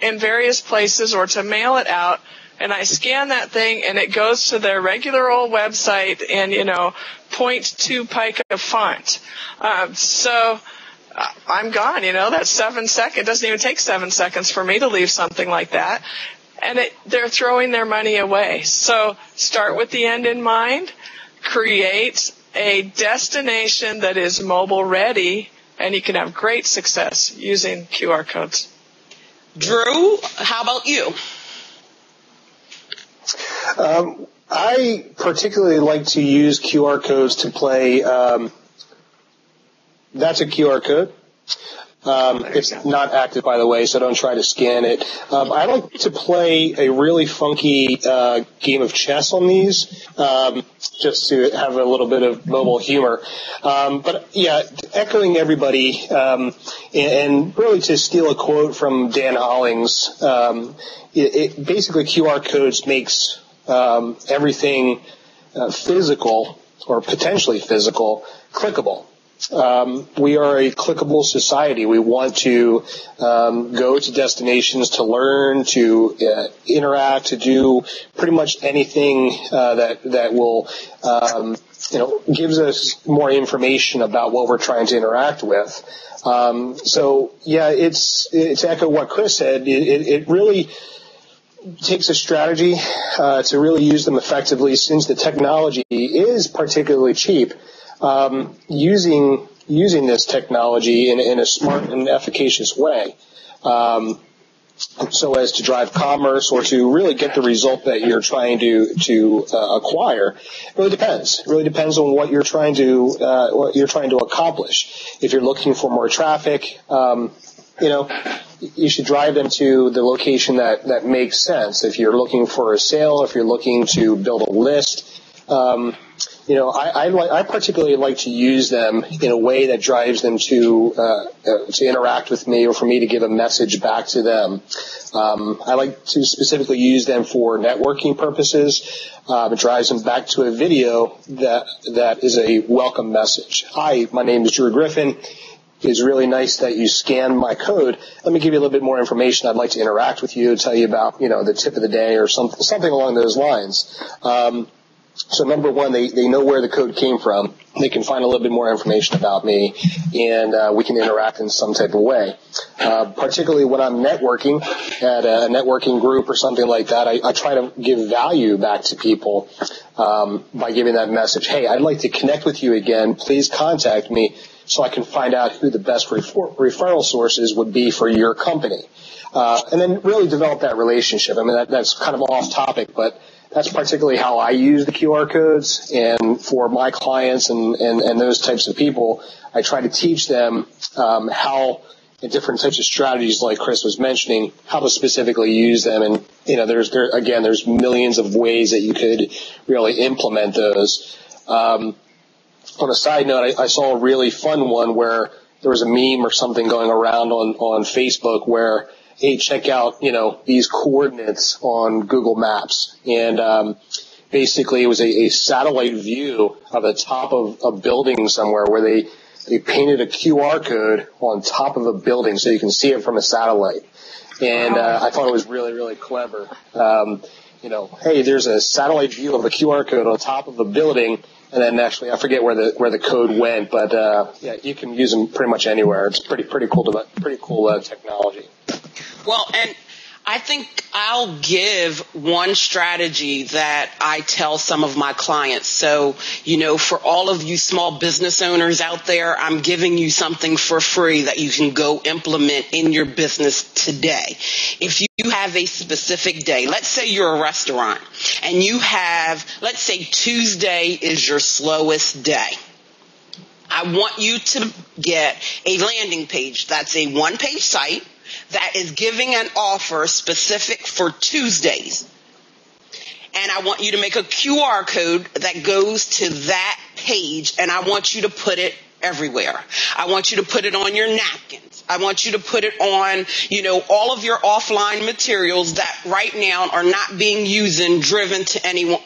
in various places, or to mail it out, and I scan that thing and it goes to their regular old website in, 0.2 pica font. So I'm gone, that's 7 seconds. It doesn't even take 7 seconds for me to leave something like that. And they're throwing their money away. So start with the end in mind, create a destination that is mobile ready, and you can have great success using QR codes. Drew, how about you? I particularly like to use QR codes to play. That's a QR code. It's not active, by the way, so don't try to scan it. I like to play a really funky game of chess on these, just to have a little bit of mobile humor. But yeah, echoing everybody, and really to steal a quote from Dan Hollings, basically QR codes makes everything physical or potentially physical clickable. we are a clickable society. We want to go to destinations to learn, to interact, to do pretty much anything that will gives us more information about what we're trying to interact with. So yeah, it's to echo what Chris said. It really takes a strategy to really use them effectively, since the technology is particularly cheap. Using this technology in a smart and efficacious way, so as to drive commerce or to really get the result that you're trying to acquire. It really depends. It really depends on what you're trying to accomplish. If you're looking for more traffic, you should drive them to the location that makes sense. If you're looking for a sale, if you're looking to build a list, I particularly like to use them in a way that drives them to interact with me, or for me to give a message back to them. I like to specifically use them for networking purposes. It drives them back to a video that is a welcome message. Hi, my name is Drew Griffin. It's really nice that you scanned my code. Let me give you a little bit more information. I'd like to interact with you, tell you about, the tip of the day or something along those lines. So number one, they know where the code came from. They can find a little bit more information about me, and we can interact in some type of way. Particularly when I'm networking at a networking group or something like that, I try to give value back to people by giving that message. Hey, I'd like to connect with you again. Please contact me so I can find out who the best referral sources would be for your company. And then really develop that relationship. I mean, that's kind of off topic, but that's particularly how I use the QR codes. And for my clients and those types of people, I try to teach them how, in different types of strategies, like Chris was mentioning, how to specifically use them. And there's millions of ways that you could really implement those. On a side note, I saw a really fun one where there was a meme or something going around on Facebook where, hey, check out, these coordinates on Google Maps. And basically it was a satellite view of the top of a building somewhere where they painted a QR code on top of a building so you can see it from a satellite. And I thought it was really, really clever. Hey, there's a satellite view of a QR code on top of a building. And then actually, I forget where the code went, but you can use them pretty much anywhere. It's pretty cool technology. Well, and I think I'll give one strategy that I tell some of my clients. So, for all of you small business owners out there, I'm giving you something for free that you can go implement in your business today. If you have a specific day, let's say you're a restaurant and you have, let's say Tuesday is your slowest day. I want you to get a landing page that's a one-page site that is giving an offer specific for Tuesdays. And I want you to make a QR code that goes to that page, and I want you to put it everywhere. I want you to put it on your napkins. I want you to put it on, all of your offline materials that right now are not being used and driven to anyone,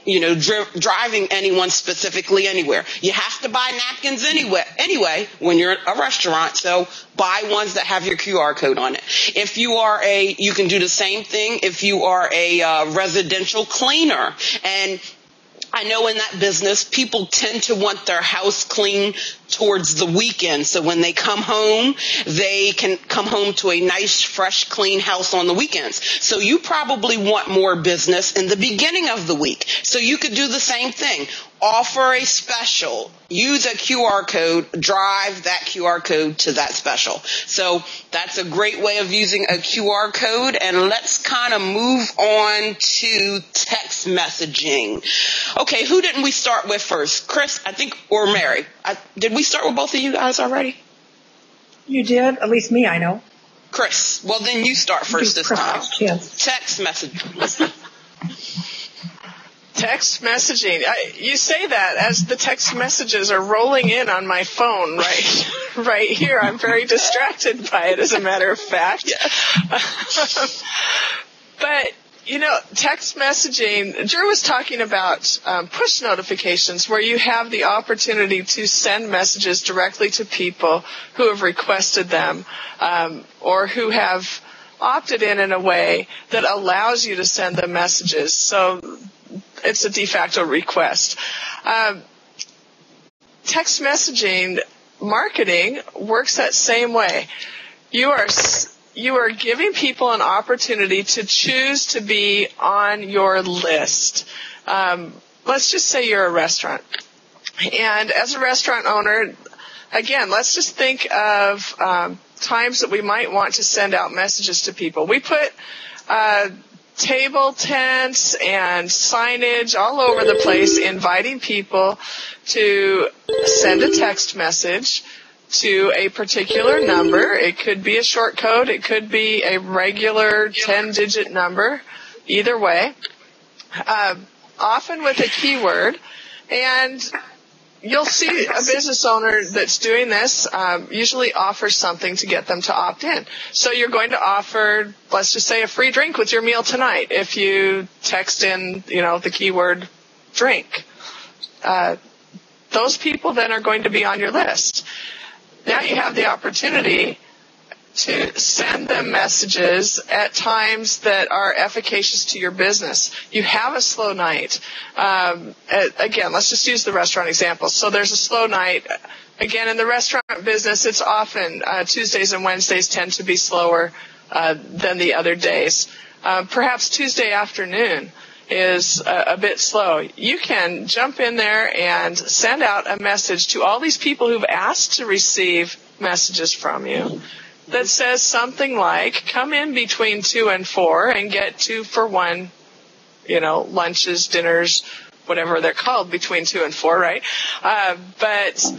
driving anyone specifically anywhere. You have to buy napkins anyway when you're at a restaurant. So buy ones that have your QR code on it. If you are you can do the same thing if you are a residential cleaner. And I know in that business, people tend to want their house clean towards the weekend. So when they come home, they can come home to a nice, fresh, clean house on the weekends. So you probably want more business in the beginning of the week. So you could do the same thing. Offer a special. Use a QR code. Drive that QR code to that special. So that's a great way of using a QR code. And let's kind of move on to text messaging. Okay, who didn't we start with first? Chris, I think, or Mary? Did we start with both of you guys already? You did. At least me, I know. Chris, well then you start first this time. Yes. Text messaging. Text messaging. You say that as the text messages are rolling in on my phone right here. I'm very distracted by it, as a matter of fact. Yes. But Text messaging, Drew was talking about push notifications where you have the opportunity to send messages directly to people who have requested them or who have opted in a way that allows you to send them messages. So it's a de facto request. Text messaging marketing works that same way. You are giving people an opportunity to choose to be on your list. Let's just say you're a restaurant. And as a restaurant owner, again, let's just think of times that we might want to send out messages to people. We put table tents and signage all over the place inviting people to send a text message to a particular number. It could be a short code. It could be a regular 10-digit number. Either way. Often with a keyword. And you'll see a business owner that's doing this usually offers something to get them to opt in. So you're going to offer, let's just say, a free drink with your meal tonight if you text in, the keyword drink. Those people then are going to be on your list. Now you have the opportunity to send them messages at times that are efficacious to your business. You have a slow night. Again, let's just use the restaurant example. So there's a slow night. Again, in the restaurant business, it's often Tuesdays and Wednesdays tend to be slower than the other days. Perhaps Tuesday afternoon is a bit slow. You can jump in there and send out a message to all these people who've asked to receive messages from you that says something like, come in between 2 and 4 and get 2 for 1, lunches, dinners, whatever they're called between 2 and 4, right? But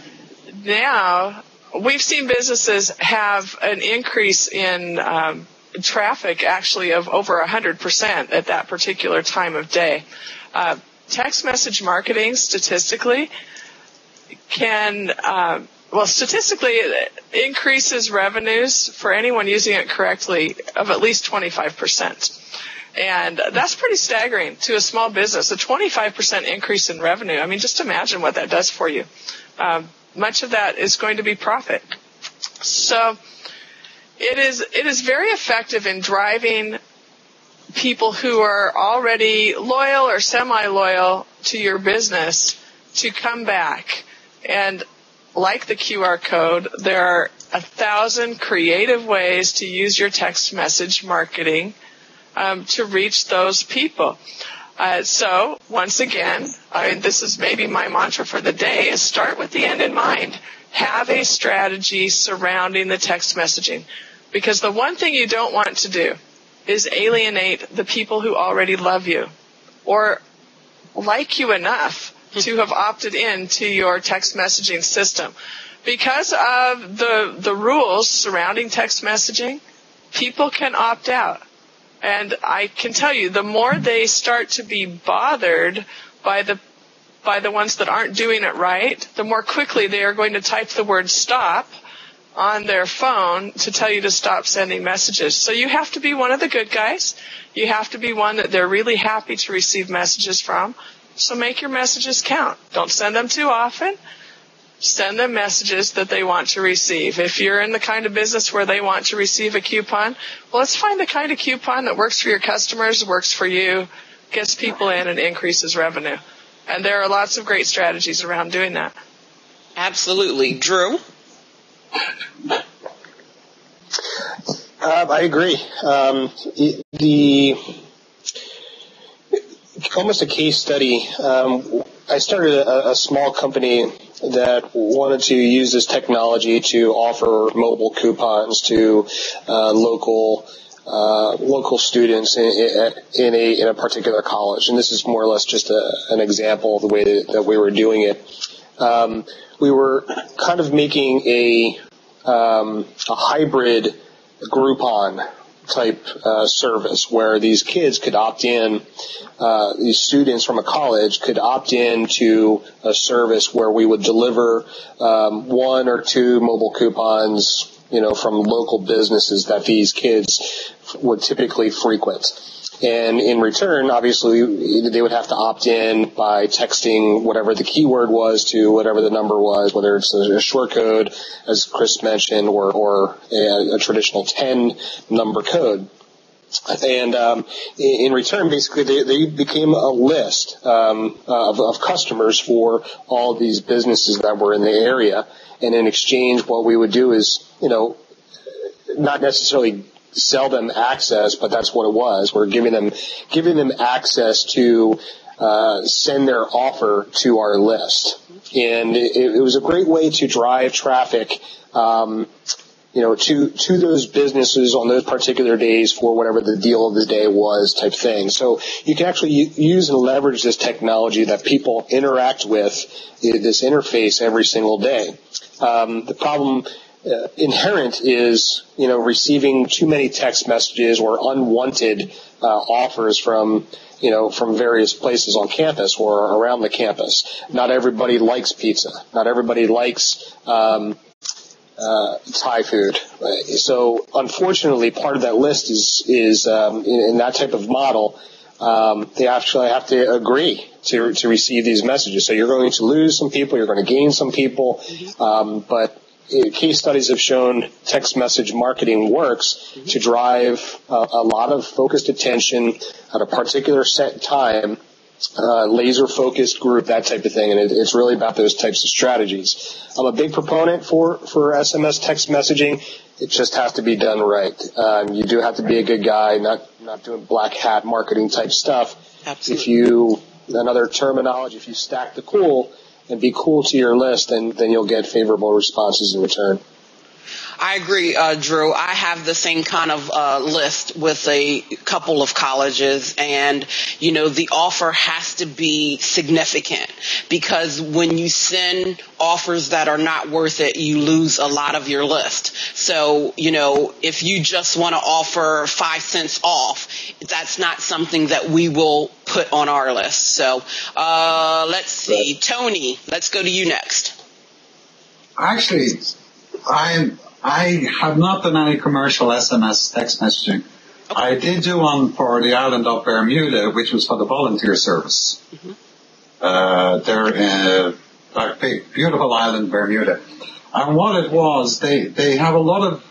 now we've seen businesses have an increase in traffic actually of over 100% at that particular time of day. Text message marketing statistically statistically it increases revenues for anyone using it correctly of at least 25%. And that's pretty staggering to a small business, a 25% increase in revenue. I mean, just imagine what that does for you. Much of that is going to be profit. So it is very effective in driving people who are already loyal or semi-loyal to your business to come back. And like the QR code, there are 1,000 creative ways to use your text message marketing to reach those people. So once again, this is maybe my mantra for the day, is start with the end in mind. Have a strategy surrounding the text messaging. Because the one thing you don't want to do is alienate the people who already love you or like you enough to have opted in to your text messaging system. Because of the rules surrounding text messaging, people can opt out. And I can tell you, the more they start to be bothered by the ones that aren't doing it right, the more quickly they are going to type the word stop on their phone to tell you to stop sending messages. So you have to be one of the good guys. You have to be one that they're really happy to receive messages from. So make your messages count. Don't send them too often. Send them messages that they want to receive. If you're in the kind of business where they want to receive a coupon, well, let's find the kind of coupon that works for your customers, works for you, gets people in, and increases revenue. And there are lots of great strategies around doing that. Absolutely. Drew? I agree. Almost a case study. I started a small company that wanted to use this technology to offer mobile coupons to local students in a particular college, and this is more or less just an example of the way that we were doing it. We were kind of making a hybrid Groupon type service where these kids could opt in, these students from a college could opt in to a service where we would deliver 1 or 2 mobile coupons, from local businesses that these kids would typically frequent. And in return, obviously, they would have to opt in by texting whatever the keyword was to whatever the number was, whether it's a short code, as Chris mentioned, or a traditional 10-number code. And in return, basically, they became a list of customers for all these businesses that were in the area. And in exchange, what we would do is, not necessarily sell them access, but that's what it was. We're giving them access to send their offer to our list. And it was a great way to drive traffic to those businesses on those particular days for whatever the deal of the day was type thing. So you can actually use and leverage this technology that people interact with, this interface every single day. The problem inherent is, receiving too many text messages or unwanted offers from various places on campus or around the campus. Not everybody likes pizza. Not everybody likes Thai food. So unfortunately, part of that list is in that type of model, they actually have to agree to receive these messages. So you're going to lose some people, you're going to gain some people, but case studies have shown text message marketing works to drive a lot of focused attention at a particular set time, laser-focused group, that type of thing, and it's really about those types of strategies. I'm a big proponent for SMS text messaging. It just has to be done right. You do have to be a good guy, not doing black hat marketing type stuff. Absolutely. Another terminology, if you stack the cool and be cool to your list, then you'll get favorable responses in return. I agree, Drew. I have the same kind of list with a couple of colleges, and the offer has to be significant, because when you send offers that are not worth it, you lose a lot of your list. So, if you just want to offer 5 cents off, that's not something that we will put on our list. So, let's see. Tony, let's go to you next. Actually, I have not done any commercial SMS text messaging. Okay. I did do one for the island of Bermuda, which was for the volunteer service. Mm-hmm. They're in a big, beautiful island, Bermuda. And what it was, they have a lot of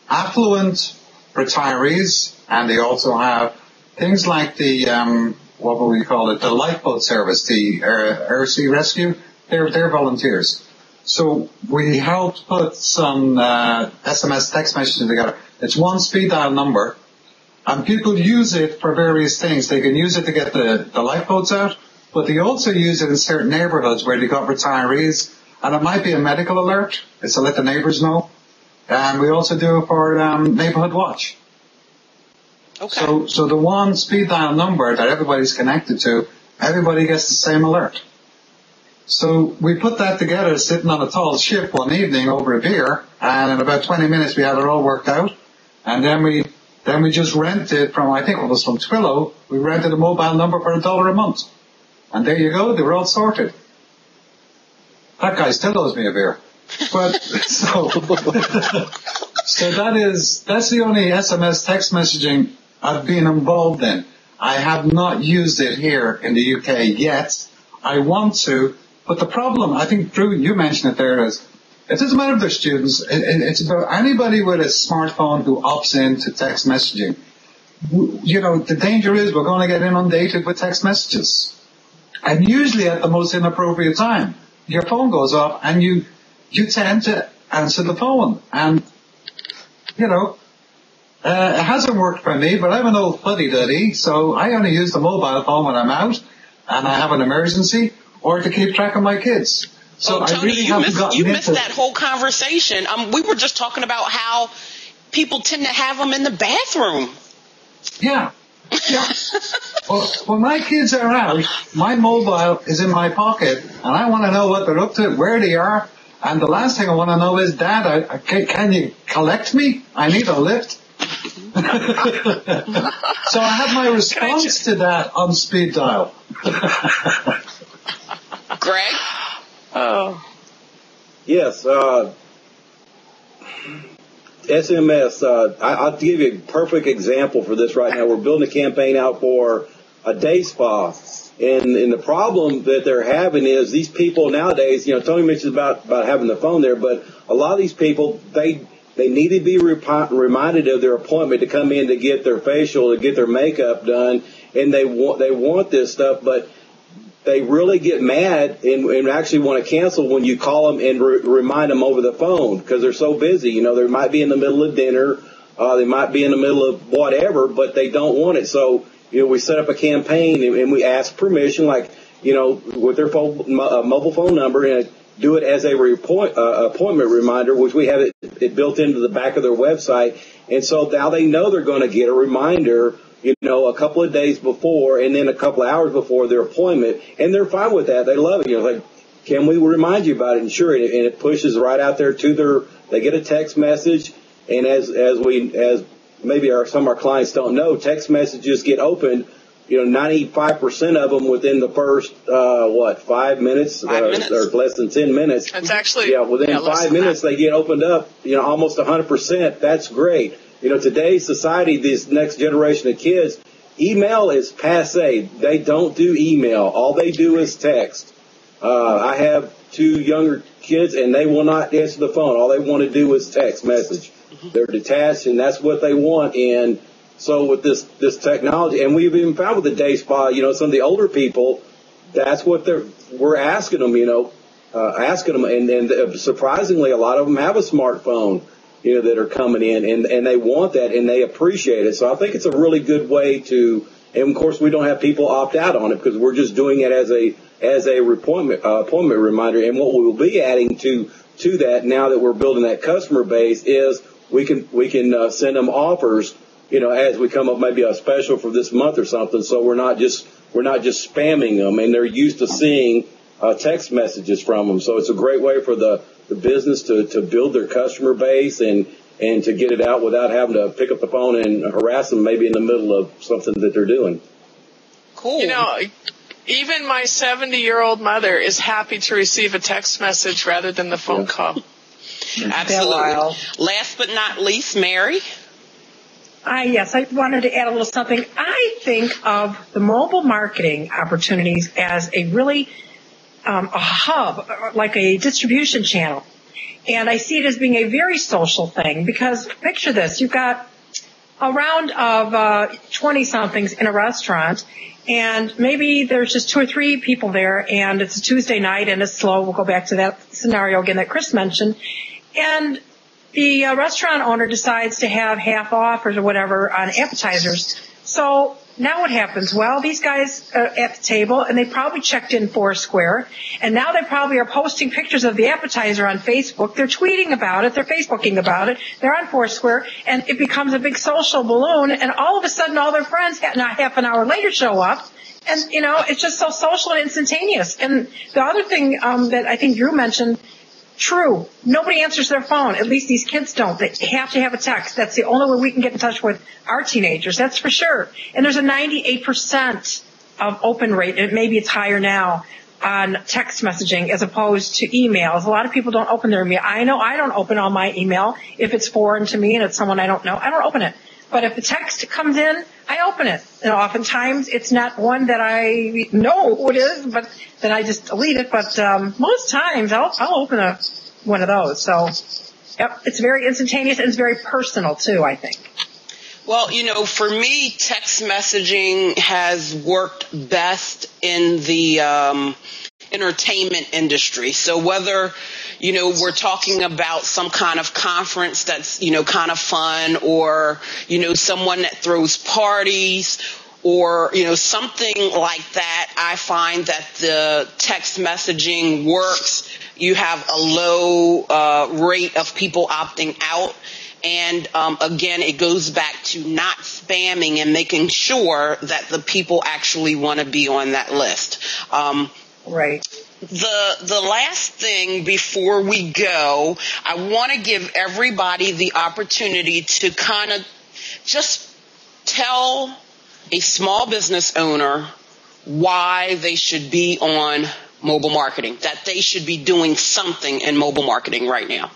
affluent retirees, and they also have things like the, what would we call it, the lifeboat service, the air sea rescue. They're volunteers. So we helped put some SMS text messaging together. It's one speed dial number, and people use it for various things. They can use it to get the lifeboats out, but they also use it in certain neighborhoods where they got retirees, and it might be a medical alert. It's to let the neighbors know. And we also do it for Neighborhood Watch. Okay. So the one speed dial number that everybody's connected to, everybody gets the same alert. So we put that together sitting on a tall ship one evening over a beer, and in about 20 minutes we had it all worked out. And then we just rented from, I think it was from Twillo, we rented a mobile number for $1 a month. And there you go, they were all sorted. That guy still owes me a beer. But, so that's the only SMS text messaging I've been involved in. I have not used it here in the UK yet. I want to. But the problem, I think, Drew, you mentioned it there, is it doesn't matter if they're students. It's about anybody with a smartphone who opts into text messaging. The danger is we're going to get inundated with text messages. And usually at the most inappropriate time. Your phone goes off and you tend to answer the phone. And, it hasn't worked for me, but I'm an old fuddy-duddy, so I only use the mobile phone when I'm out and I have an emergency, or to keep track of my kids. So Tony, I really you missed that whole conversation. We were just talking about how people tend to have them in the bathroom. Yeah. Well, when my kids are out, my mobile is in my pocket, and I want to know what they're up to, where they are, and the last thing I want to know is, Dad, can you collect me? I need a lift. So I had my response to that on speed dial. Greg? Yes. SMS. I'll give you a perfect example for this right now. We're building a campaign out for a day spa. And the problem that they're having is these people nowadays, Tony mentioned about having the phone there, but a lot of these people, they need to be reminded of their appointment to come in to get their facial, to get their makeup done, and they want this stuff, but they really get mad and actually want to cancel when you call them and remind them over the phone because they're so busy. They might be in the middle of dinner, they might be in the middle of whatever, but they don't want it. So, we set up a campaign and we ask permission, with their mobile phone number, and do it as a appointment reminder, which we have it built into the back of their website. And so now they know they're going to get a reminder, a couple of days before and then a couple of hours before their appointment. And they're fine with that. They love it. Can we remind you about it? And sure, and it pushes right out there to they get a text message. And as maybe some of our clients don't know, text messages get opened, 95% of them within the first, 5 minutes? 5 minutes. Or less than 10 minutes. It's actually, within 5 minutes they get opened up, almost 100%. That's great. Today's society, this next generation of kids, email is passé. They don't do email. All they do is text. I have 2 younger kids, and they will not answer the phone. All they want to do is text message. They're detached, and that's what they want. And so with this technology, and we've even found with the day spa, some of the older people, that's what we're asking them, and surprisingly, a lot of them have a smartphone, that are coming in, and they want that, and they appreciate it. So I think it's a really good way to, and of course we don't have people opt out on it because we're just doing it as a appointment reminder. And what we will be adding to that now that we're building that customer base is we can send them offers, as we come up maybe a special for this month or something. So we're not just spamming them, and they're used to seeing text messages from them. So it's a great way for the business to build their customer base and to get it out without having to pick up the phone and harass them maybe in the middle of something that they're doing. Cool. Even my 70-year-old mother is happy to receive a text message rather than the phone call. Absolutely. Last but not least, Mary. Yes, I wanted to add a little something. I think of the mobile marketing opportunities as a really a hub, like a distribution channel. And I see it as being a very social thing because picture this. You've got a round of 20-somethings in a restaurant, and maybe there's just 2 or 3 people there, and it's a Tuesday night and it's slow. We'll go back to that scenario again that Chris mentioned. And the restaurant owner decides to have half off or whatever on appetizers. So now what happens? Well, these guys are at the table, and they probably checked in Foursquare, and now they probably are posting pictures of the appetizer on Facebook. They're tweeting about it. They're Facebooking about it. They're on Foursquare, and it becomes a big social balloon, and all of a sudden all their friends not half an hour later show up, and, it's just so social and instantaneous. And the other thing that I think Drew mentioned, true. Nobody answers their phone. At least these kids don't. They have to have a text. That's the only way we can get in touch with our teenagers. That's for sure. And there's a 98% of open rate, and maybe it's higher now, on text messaging as opposed to emails. A lot of people don't open their email. I know I don't open all my email. If it's foreign to me and it's someone I don't know, I don't open it. But if the text comes in, I open it. And oftentimes it's not one that I know who it is, but then I just delete it. But most times I'll open one of those. So, yep, it's very instantaneous and it's very personal too, I think. Well, for me, text messaging has worked best in the entertainment industry. So whether, we're talking about some kind of conference that's, kind of fun, or, someone that throws parties, or, something like that, I find that the text messaging works. You have a low rate of people opting out. And again, it goes back to not spamming and making sure that the people actually want to be on that list. Right. The last thing before we go, I want to give everybody the opportunity to kind of just tell a small business owner why they should be on mobile marketing, that they should be doing something in mobile marketing right now.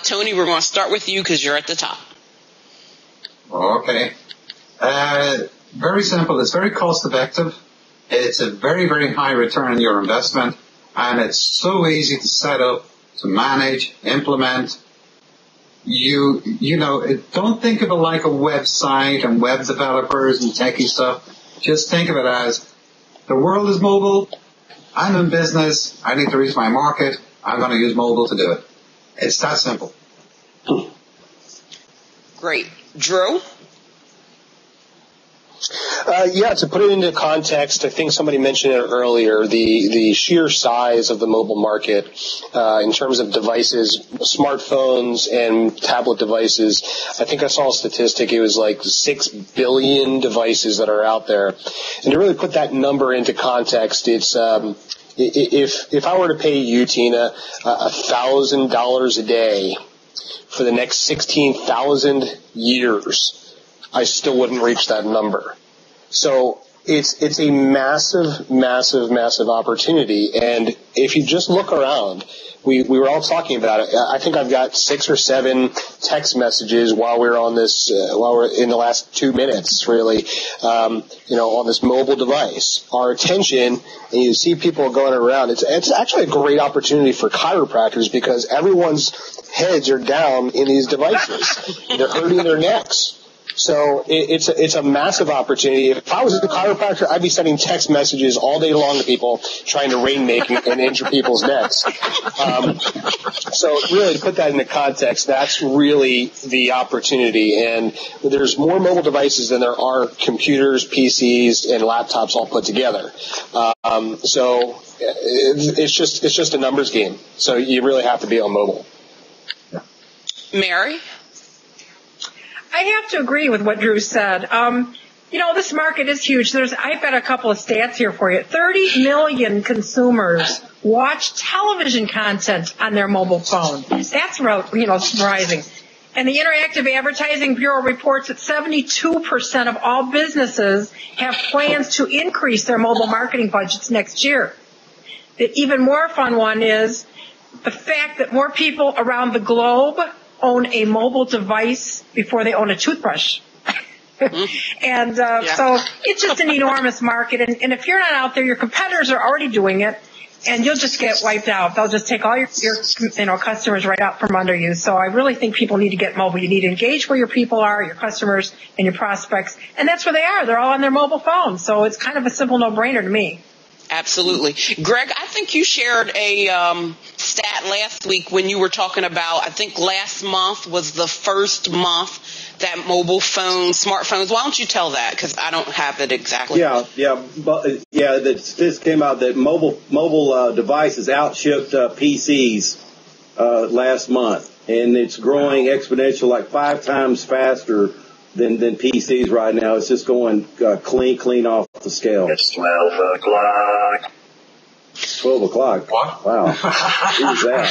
Tony, we're going to start with you because you're at the top. Okay. Very simple. It's very cost effective. It's a very, very high return on your investment, and it's so easy to set up, to manage, implement. You know, don't think of it like a website and web developers and techie stuff. Just think of it as the world is mobile. I'm in business. I need to reach my market. I'm going to use mobile to do it. It's that simple. Great. Drew? To put it into context, I think somebody mentioned it earlier, the sheer size of the mobile market in terms of devices, smartphones and tablet devices. I think I saw a statistic, it was like 6 billion devices that are out there. And to really put that number into context, it's if I were to pay you, Tina, $1,000 a day for the next 16,000 years, I still wouldn't reach that number. So it's a massive, massive, massive opportunity. And if you just look around, we were all talking about it. I think I've got 6 or 7 text messages while we're on this, while we're in the last 2 minutes, really, on this mobile device. Our attention, and you see people going around, it's actually a great opportunity for chiropractors because everyone's heads are down in these devices. They're hurting their necks. So it's a massive opportunity. If I was a chiropractor, I'd be sending text messages all day long to people trying to rainmake and injure people's necks. So really, to put that into context, that's really the opportunity. And there's more mobile devices than there are computers, PCs, and laptops all put together. So it's just a numbers game. So you really have to be on mobile. Mary? I have to agree with what Drew said. This market is huge. I've got a couple of stats here for you. 30 million consumers watch television content on their mobile phone. That's surprising. And the Interactive Advertising Bureau reports that 72% of all businesses have plans to increase their mobile marketing budgets next year. The even more fun one is the fact that more people around the globe own a mobile device before they own a toothbrush. And so it's just an enormous market. And if you're not out there, your competitors are already doing it, and you'll just get wiped out. They'll just take all your customers right out from under you. So I really think people need to get mobile. You need to engage where your people are, your customers, and your prospects. And that's where they are. They're all on their mobile phones. So it's kind of a simple no-brainer to me. Absolutely. Greg, I think you shared a stat last week when you were talking about, I think last month was the first month that smartphones, why don't you tell that? Because I don't have it exactly. The statistics came out that mobile devices outshipped PCs last month, and it's growing exponential, like 5 times faster than PCs right now. It's just going clean off the scale. It's 12 o'clock. 12 o'clock. What? Wow. Who's that?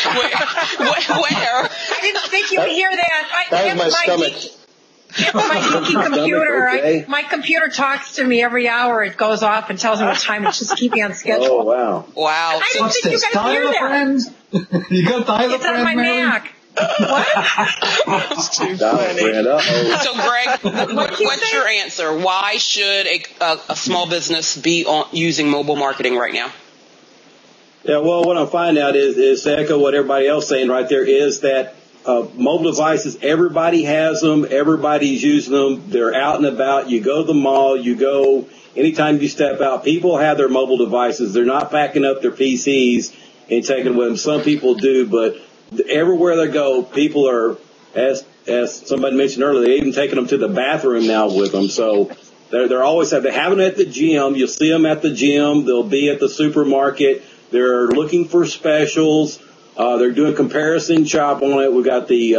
Where? I didn't think you would hear that. That was my stomach. It's my geeky computer. Okay. My computer talks to me every hour. It goes off and tells me what time. It's just keep me on schedule. Oh, wow. Wow. I didn't think you guys hear that. Friends? You got dial-a-friend, It's on my Mary? Mac. What? That's too funny. So, Greg, what's your answer? Why should a small business be using mobile marketing right now? Yeah, well, what I'm finding out is to echo what everybody else saying right there is that mobile devices, everybody has them, everybody's using them, they're out and about, you go to the mall, anytime you step out, people have their mobile devices, they're not packing up their PCs and taking them with them. Some people do, but everywhere they go, people are, as somebody mentioned earlier, they're even taking them to the bathroom now with them, so they're always they have them at the gym, you'll see them at the gym, they'll be at the supermarket, they're looking for specials. They're doing comparison shop on it. We've got the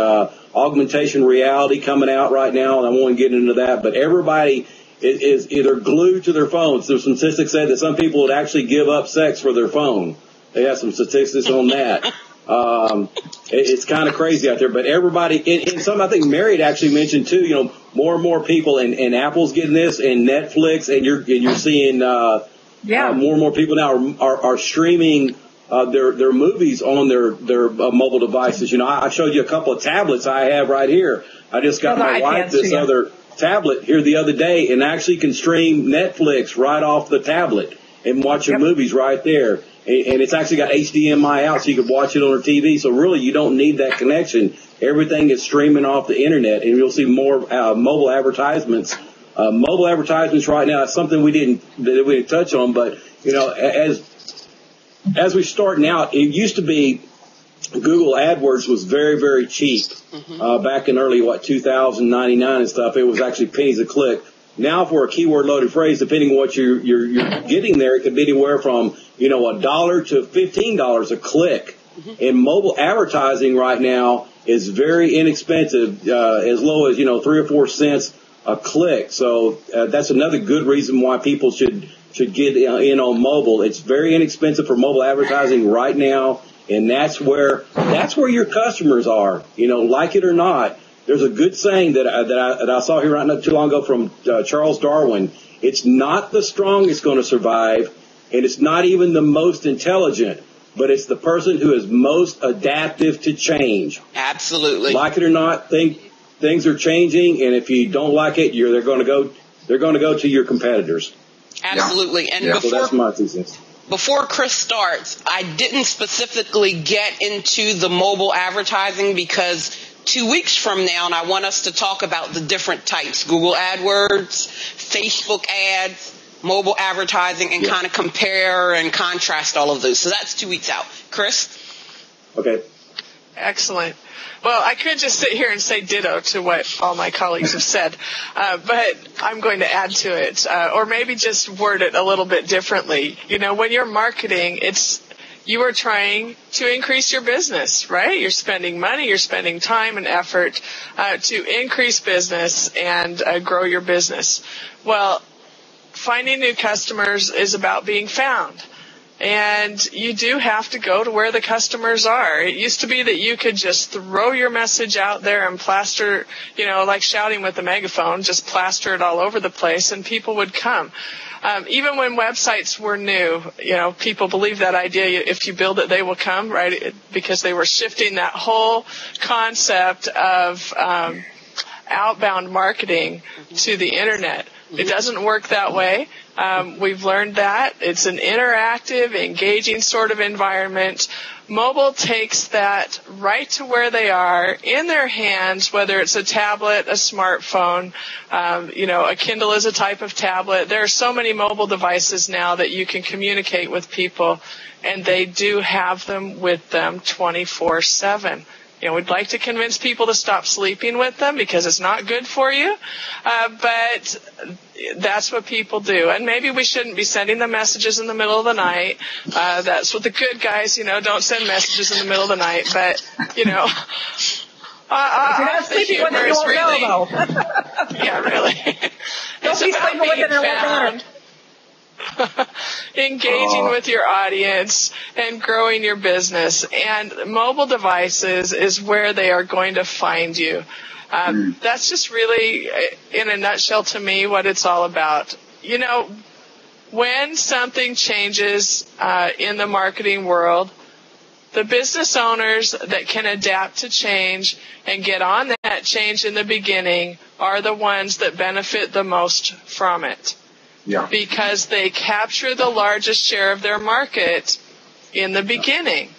augmentation reality coming out right now, and I won't get into that. But everybody is either glued to their phones. There's some statistics that some people would actually give up sex for their phone. They have some statistics on that. It's kind of crazy out there. But everybody, and some I think Mary had actually mentioned too. More and more people, and Apple's getting this, and Netflix, and you're seeing more and more people now are streaming their movies on their mobile devices. You know, I showed you a couple of tablets I have right here. I just got my wife this other tablet here the other day, and actually can stream Netflix right off the tablet and watch your movies right there. And it's actually got HDMI out, so you can watch it on her TV. So really, you don't need that connection. Everything is streaming off the internet, and you'll see more mobile advertisements. Mobile advertisements right now, that's something we didn't touch on, but you know, as we're starting out, it used to be Google AdWords was very, very cheap back in early 2099 and stuff. It was actually pennies a click. Now, for a keyword loaded phrase, depending on what you're getting there, it could be anywhere from $1 to $15 a click. And mobile advertising right now is very inexpensive, as low as 3 or 4 cents a click. So that's another good reason why people should get in on mobile. It's very inexpensive for mobile advertising right now, and that's where your customers are. Like it or not. There's a good saying that I saw here not too long ago from Charles Darwin. It's not the strongest going to survive, and it's not even the most intelligent, but it's the person who is most adaptive to change. Absolutely. Like it or not, things are changing, and if you don't like it, they're going to go to your competitors. Absolutely. Yeah. And so that's my thesis. Before Chris starts, I didn't specifically get into the mobile advertising because 2 weeks from now, and I want us to talk about the different types: Google AdWords, Facebook ads, mobile advertising, and kind of compare and contrast all of those. So that's 2 weeks out. Chris? Okay. Excellent. Well, I could just sit here and say ditto to what all my colleagues have said, but I'm going to add to it, or maybe just word it a little bit differently. When you're marketing, you are trying to increase your business, right? You're spending money, you're spending time and effort to increase business and grow your business. Well, finding new customers is about being found. And you do have to go to where the customers are. It used to be that you could just throw your message out there and plaster, like shouting with a megaphone, just plaster it all over the place and people would come. Even when websites were new, people believed that idea, if you build it, they will come, right? Because they were shifting that whole concept of outbound marketing to the internet. It doesn't work that way. We've learned that. It's an interactive, engaging sort of environment. Mobile takes that right to where they are in their hands, whether it's a tablet, a smartphone, a Kindle is a type of tablet. There are so many mobile devices now that you can communicate with people, and they do have them with them 24/7. We'd like to convince people to stop sleeping with them because it's not good for you, but that's what people do. And maybe we shouldn't be sending them messages in the middle of the night. That's what the good guys, don't send messages in the middle of the night. But, if you're not sleeping with them, you won't know, though. Yeah, really. Don't be sleeping with them, it won't matter. Engaging with your audience and growing your business. And mobile devices is where they are going to find you. That's just really, in a nutshell to me, what it's all about. When something changes in the marketing world, the business owners that can adapt to change and get on that change in the beginning are the ones that benefit the most from it. Yeah. Because they capture the largest share of their market in the beginning.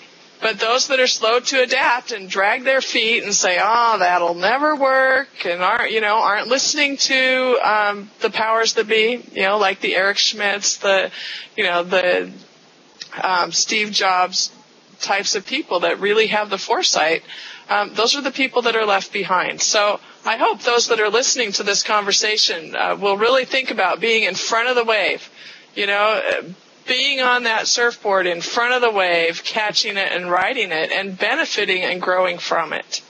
But those that are slow to adapt and drag their feet and say, that'll never work, and aren't listening to the powers that be, like the Eric Schmidts, the Steve Jobs types of people that really have the foresight, those are the people that are left behind. So I hope those that are listening to this conversation will really think about being in front of the wave, being on that surfboard in front of the wave, catching it and riding it and benefiting and growing from it.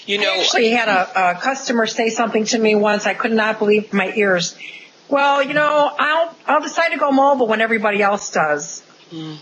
I actually had a customer say something to me once. I could not believe my ears. Well, I'll decide to go mobile when everybody else does. Well,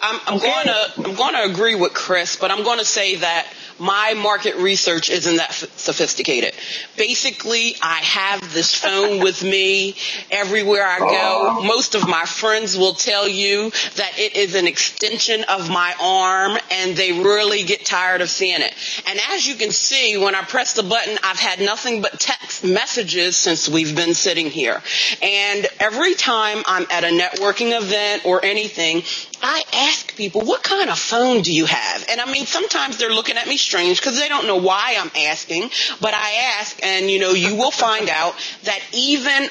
I'm going to agree with Chris, but I'm going to say that my market research isn't that sophisticated. Basically, I have this phone with me everywhere I go. Most of my friends will tell you that it is an extension of my arm, and they really get tired of seeing it. And as you can see, when I press the button, I've had nothing but text messages since we've been sitting here. And every time I'm at a networking event or anything, I ask people, what kind of phone do you have? And I mean, sometimes they're looking at me strange because they don't know why I'm asking, but I ask, and you will find out that even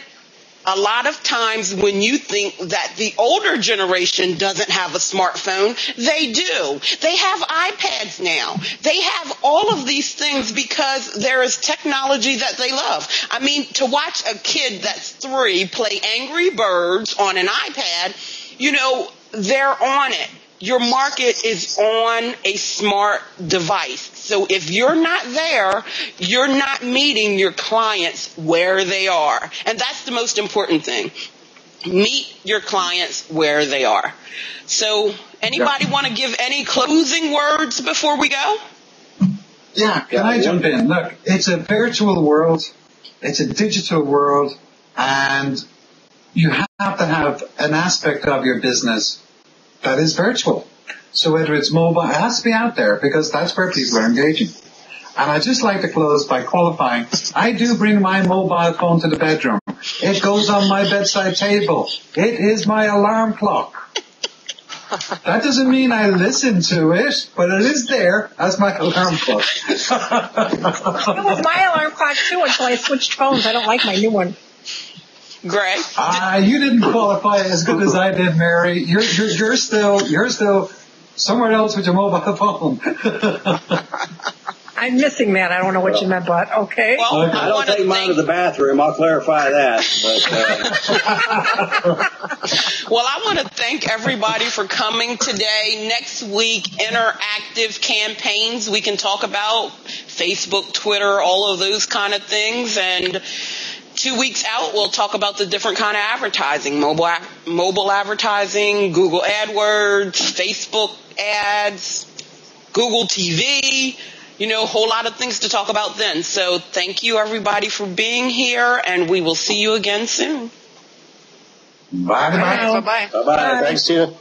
a lot of times when you think that the older generation doesn't have a smartphone, they do. They have iPads now. They have all of these things because there is technology that they love. I mean, to watch a kid that's 3 play Angry Birds on an iPad, they're on it. Your market is on a smart device. So if you're not there, you're not meeting your clients where they are. And that's the most important thing. Meet your clients where they are. So anybody want to give any closing words before we go? Yeah, can I jump in? Look, it's a virtual world. It's a digital world. And you have to have an aspect of your business that is virtual. So whether it's mobile, it has to be out there because that's where people are engaging. And I'd just like to close by qualifying. I do bring my mobile phone to the bedroom. It goes on my bedside table. It is my alarm clock. That doesn't mean I listen to it, but it is there as my alarm clock. It was my alarm clock too until I switched phones. I don't like my new one. Greg? You didn't qualify as good as I did, Mary. You're still somewhere else with your mobile phone. I'm missing that. I don't know what you meant, but okay. Well, Okay. I don't take mine to the bathroom. I'll clarify that. Well, I want to thank everybody for coming today. Next week, interactive campaigns we can talk about, Facebook, Twitter, all of those kind of things. And 2 weeks out, we'll talk about the different kind of advertising, mobile advertising, Google AdWords, Facebook ads, Google TV, a whole lot of things to talk about then. So thank you, everybody, for being here, and we will see you again soon. Bye-bye. Bye-bye. Bye-bye. Thanks, Tina.